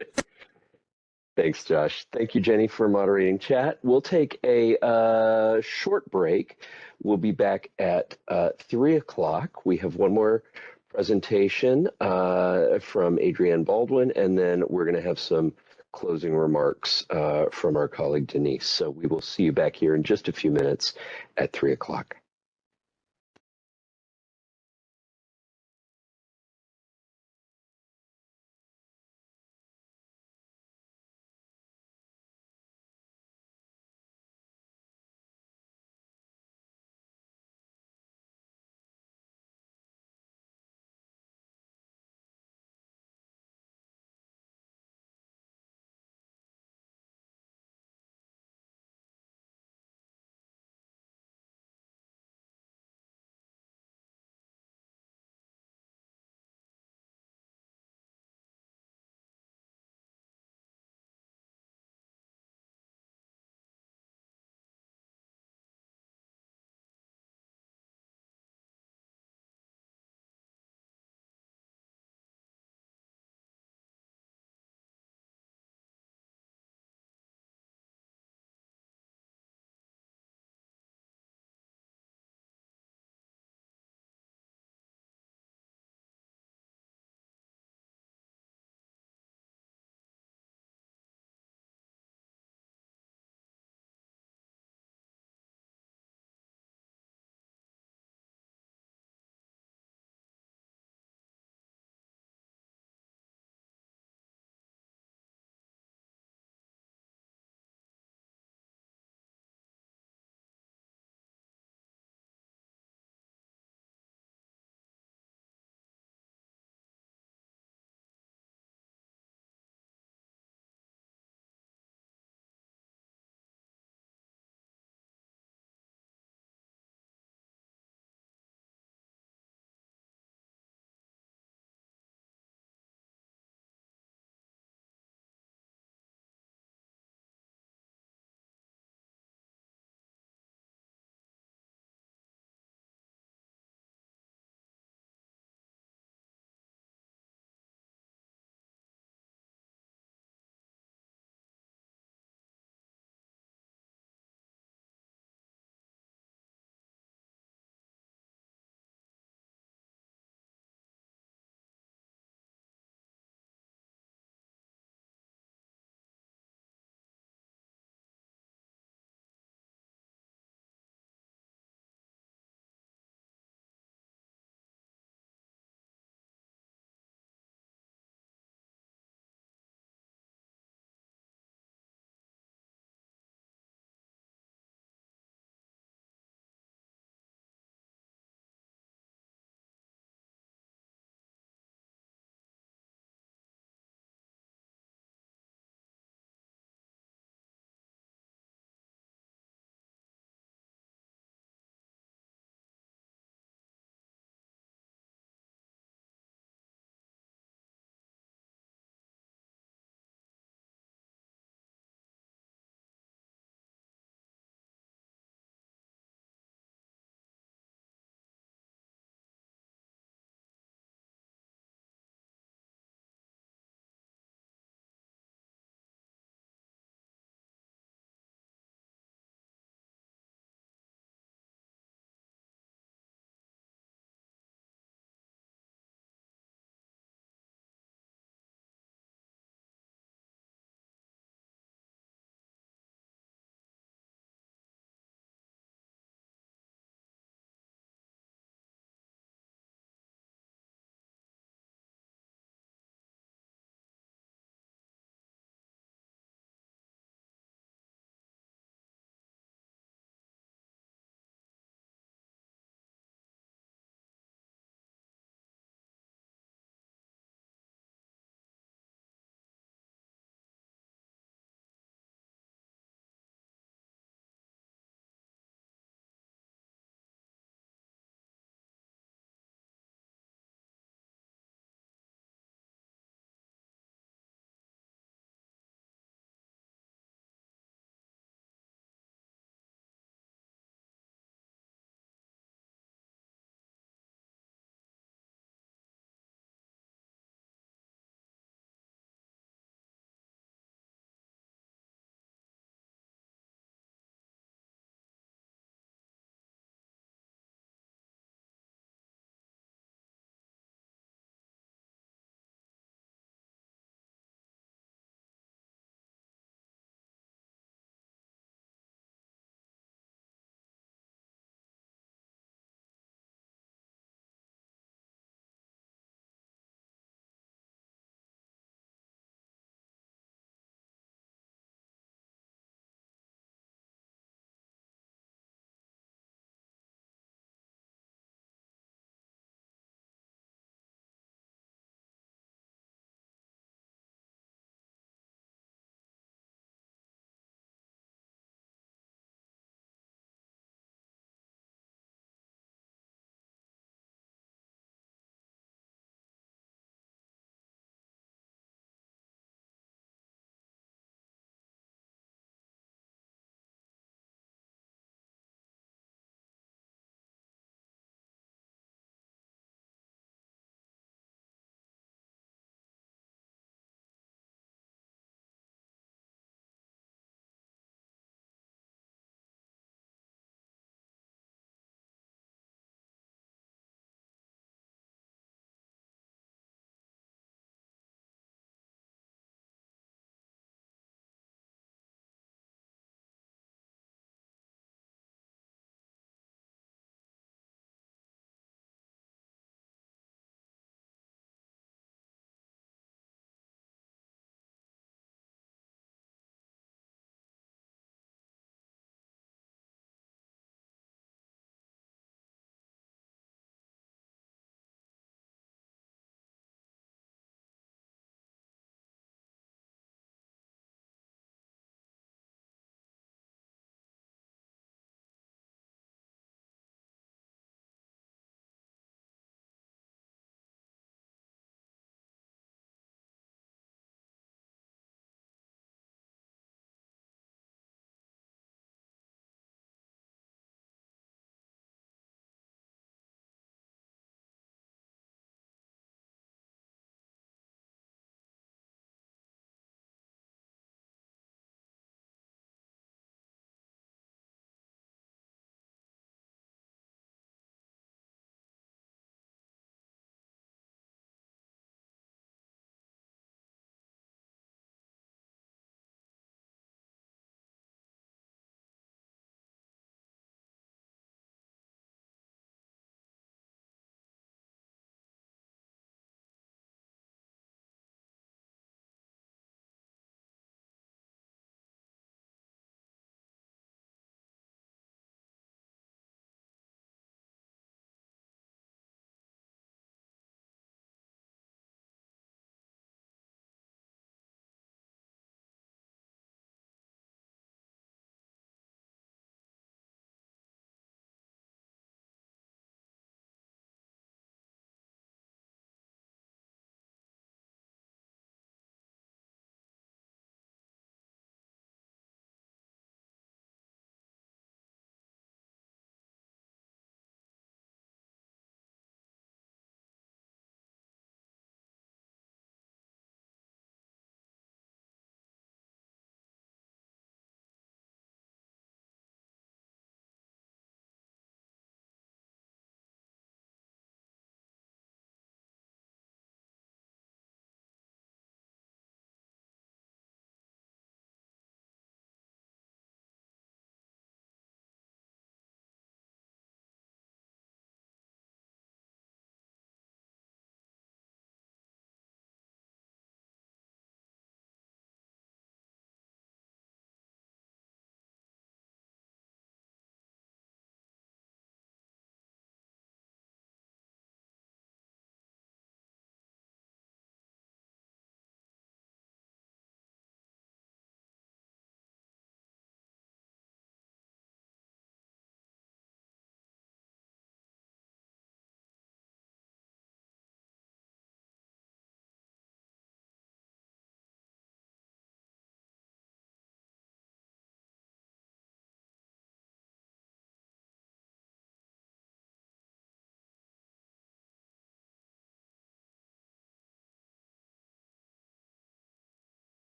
Thanks, Josh. Thank you, Jenny, for moderating chat. We'll take a short break. We'll be back at 3 o'clock. We have one more presentation from Adrienne Baldwin, and then we're going to have some closing remarks from our colleague Denise. So we will see you back here in just a few minutes at 3 o'clock.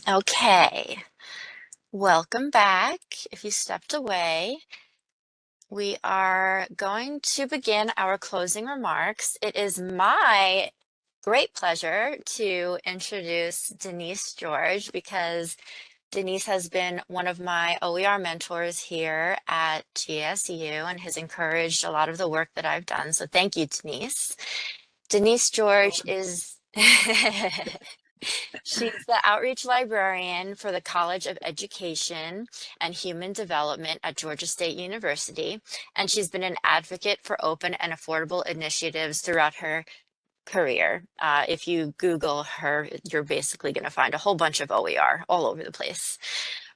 Okay, welcome back. If you stepped away, we are going to begin our closing remarks. It is my great pleasure to introduce Denise George because Denise has been one of my OER mentors here at GSU and has encouraged a lot of the work that I've done. So thank you, Denise. Denise George is she's the outreach librarian for the College of Education and Human Development at Georgia State University, and she's been an advocate for open and affordable initiatives throughout her career. If you Google her, you're basically going to find a whole bunch of OER all over the place.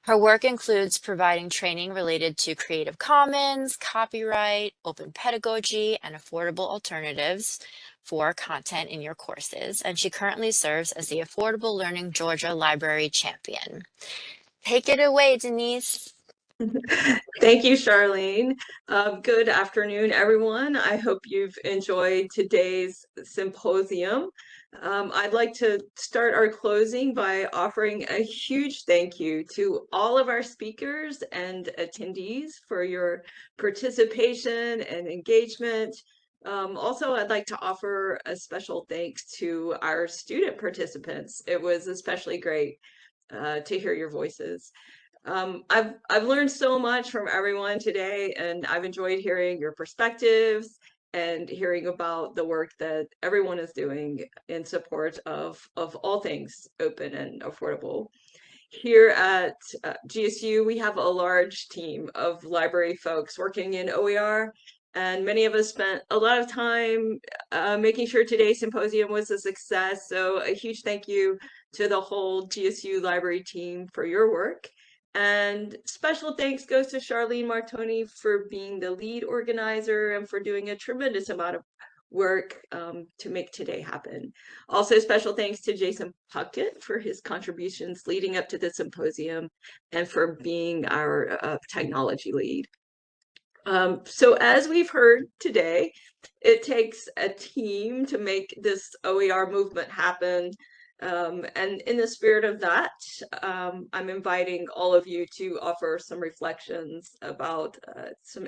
Her work includes providing training related to Creative Commons, copyright, open pedagogy, and affordable alternatives for content in your courses. And she currently serves as the Affordable Learning Georgia Library Champion. Take it away, Denise. Thank you, Charlene. Good afternoon, everyone. I hope you've enjoyed today's symposium. I'd like to start our closing by offering a huge thank you to all of our speakers and attendees for your participation and engagement. Also, I'd like to offer a special thanks to our student participants. It was especially great to hear your voices. I've learned so much from everyone today, and I've enjoyed hearing your perspectives and hearing about the work that everyone is doing in support of all things open and affordable. Here at GSU, we have a large team of library folks working in OER, and many of us spent a lot of time making sure today's symposium was a success. So a huge thank you to the whole GSU library team for your work. And special thanks goes to Charlene Martoni for being the lead organizer and for doing a tremendous amount of work to make today happen. Also, special thanks to Jason Puckett for his contributions leading up to the symposium and for being our technology lead. So as we've heard today, it takes a team to make this OER movement happen. And in the spirit of that, I'm inviting all of you to offer some reflections about some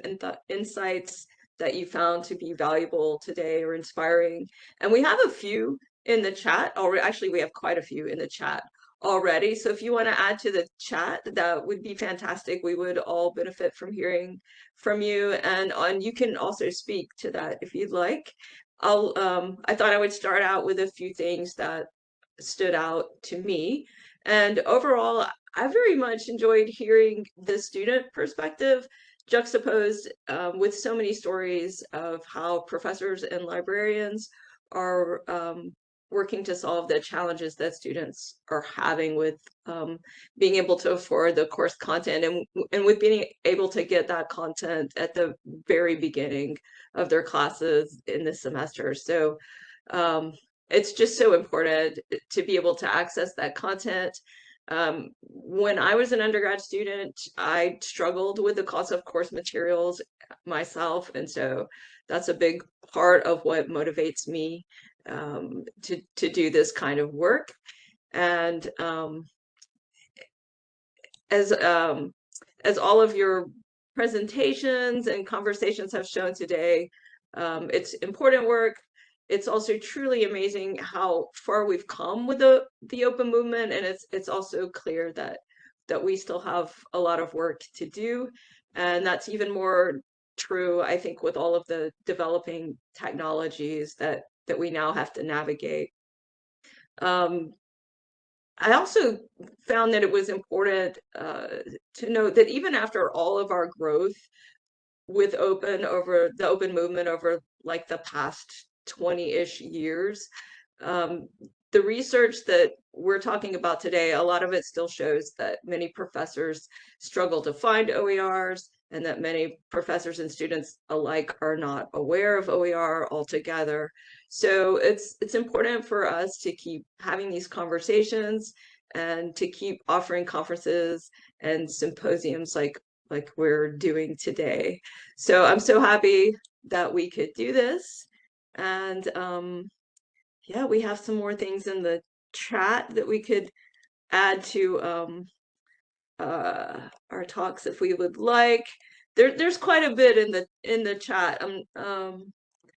insights that you found to be valuable today or inspiring. And we have a few in the chat, or actually we have quite a few in the chat already. So if you want to add to the chat, that would be fantastic. We would all benefit from hearing from you, and you can also speak to that if you'd like. I thought I would start out with a few things that stood out to me. And overall, I very much enjoyed hearing the student perspective juxtaposed with so many stories of how professors and librarians are working to solve the challenges that students are having with being able to afford the course content and with being able to get that content at the very beginning of their classes in the semester. So it's just so important to be able to access that content. When I was an undergrad student, I struggled with the cost of course materials myself, and so that's a big part of what motivates me to do this kind of work. And as all of your presentations and conversations have shown today, it's important work. It's also truly amazing how far we've come with the open movement, and it's also clear that we still have a lot of work to do, and that's even more true, I think, with all of the developing technologies that we now have to navigate. I also found that it was important to note that even after all of our growth with the open movement over like the past 20-ish years, the research that we're talking about today, a lot of it still shows that many professors struggle to find OERs, and that many professors and students alike are not aware of OER altogether. So it's important for us to keep having these conversations and to keep offering conferences and symposiums like we're doing today. So I'm so happy that we could do this. And yeah, we have some more things in the chat that we could add to our talks if we would like. There's quite a bit in the chat. Let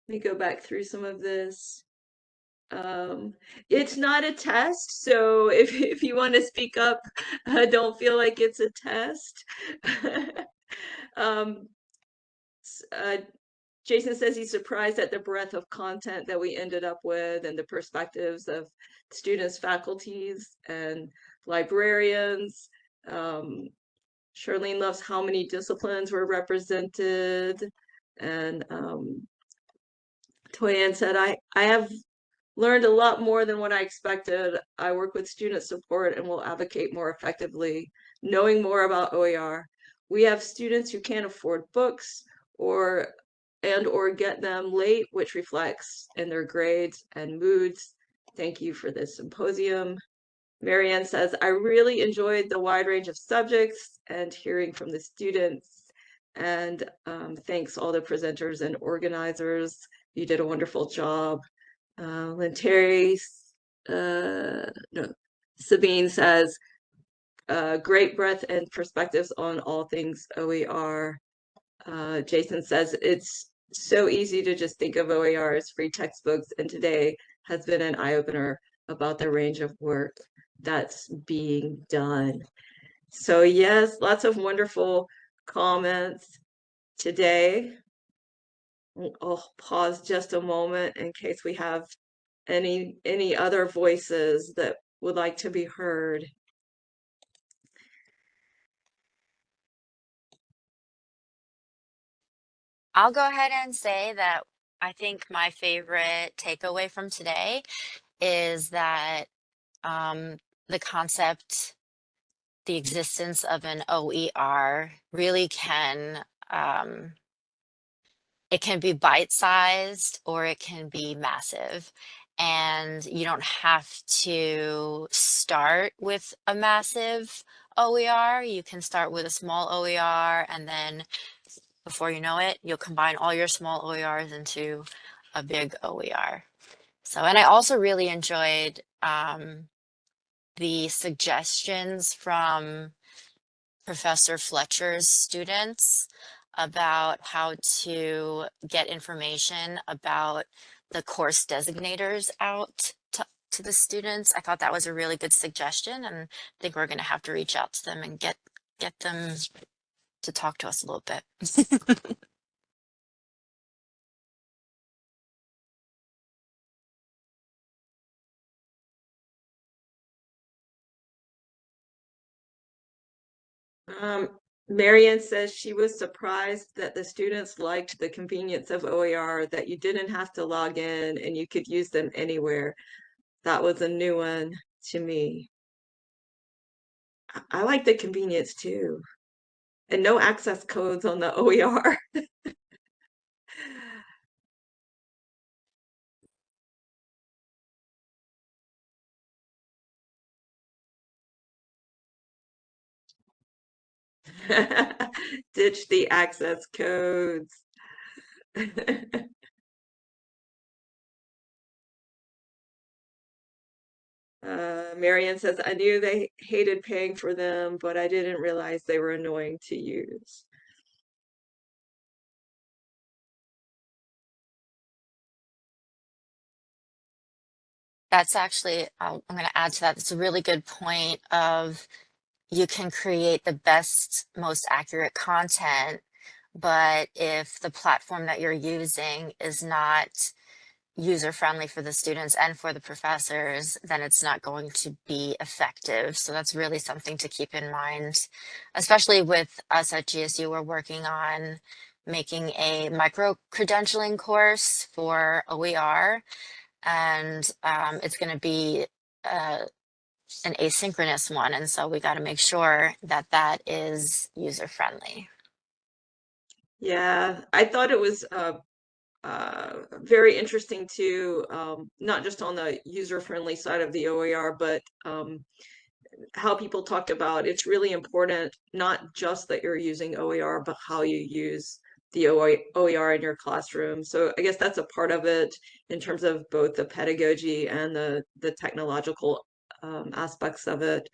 me go back through some of this. It's not a test, so if you want to speak up, don't feel like it's a test. um, Jason says he's surprised at the breadth of content that we ended up with and the perspectives of students, faculties, and librarians. Charlene loves how many disciplines were represented. And Toyann said, I have learned a lot more than what I expected. I work with student support and will advocate more effectively, knowing more about OER. We have students who can't afford books or get them late, which reflects in their grades and moods. Thank you for this symposium. Marianne says, I really enjoyed the wide range of subjects and hearing from the students. And thanks all the presenters and organizers. You did a wonderful job. Terry, no, Sabine says, great breadth and perspectives on all things OER. Jason says, it's so easy to just think of OER as free textbooks, and today has been an eye-opener about the range of work that's being done. So yes, lots of wonderful comments today. I'll pause just a moment in case we have any other voices that would like to be heard. I'll go ahead and say that I think my favorite takeaway from today is that the concept, the existence of an OER really can, it can be bite-sized or it can be massive. And you don't have to start with a massive OER. You can start with a small OER, and then before you know it, you'll combine all your small OERs into a big OER. So, and I also really enjoyed the suggestions from Professor Fletcher's students about how to get information about the course designators out to the students. I thought that was a really good suggestion, and I think we're going to have to reach out to them and get them to talk to us a little bit. Marianne says she was surprised that the students liked the convenience of OER, that you didn't have to log in and you could use them anywhere. That was a new one to me. I like the convenience too. And no access codes on the OER. Ditch the access codes. Marianne says, I knew they hated paying for them, but I didn't realize they were annoying to use. That's actually, I'm going to add to that. It's a really good point of you can create the best, most accurate content, but if the platform that you're using is not user-friendly for the students and for the professors, then it's not going to be effective. So that's really something to keep in mind, especially with us at GSU. We're working on making a micro-credentialing course for OER, and it's going to be an asynchronous one. And so we got to make sure that that is user-friendly. Yeah, I thought it was very interesting too, not just on the user-friendly side of the OER, but how people talked about it's really important, not just that you're using OER, but how you use the OER in your classroom. So I guess that's a part of it in terms of both the pedagogy and the technological aspects of it.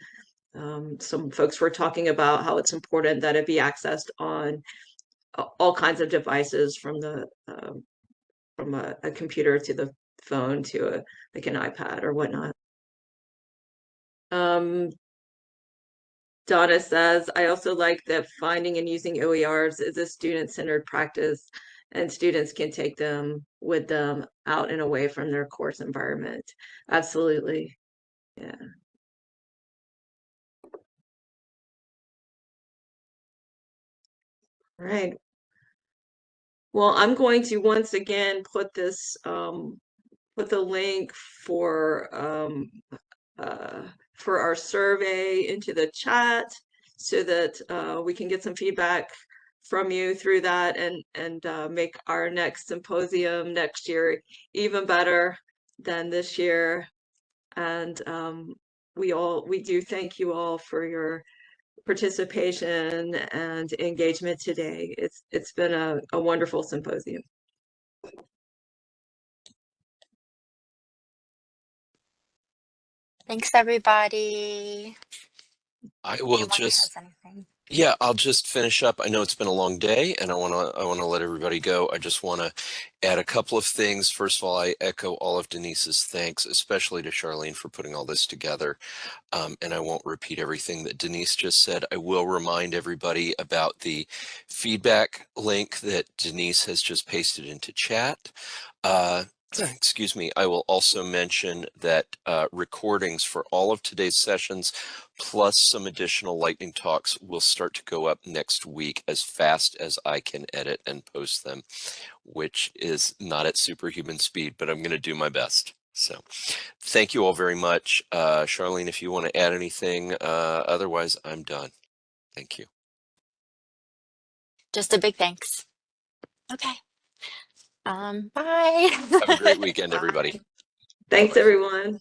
Some folks were talking about how it's important that it be accessed on all kinds of devices, from a computer to the phone to like an iPad or whatnot. Donna says, I also like that finding and using OERs is a student-centered practice, and students can take them with them out and away from their course environment. Absolutely. Yeah. All right. Well, I'm going to once again put this put the link for our survey into the chat so that we can get some feedback from you through that, and make our next symposium next year even better than this year. And we do thank you all for your participation and engagement today. It's been a wonderful symposium. Thanks, everybody. I will Anyone just, has anything? yeah, I'll just finish up. I know it's been a long day, and I want to let everybody go. I just want to add a couple of things. First of all, I echo all of Denise's thanks, especially to Charlene for putting all this together. And I won't repeat everything that Denise just said. I will remind everybody about the feedback link that Denise has just pasted into chat. Excuse me. I will also mention that recordings for all of today's sessions, plus some additional lightning talks, will start to go up next week as fast as I can edit and post them, which is not at superhuman speed, but I'm going to do my best. So thank you all very much. Charlene, if you want to add anything, otherwise I'm done. Thank you. Just a big thanks. Okay. Bye. Have a great weekend, everybody. Thanks, Bye-bye. everyone.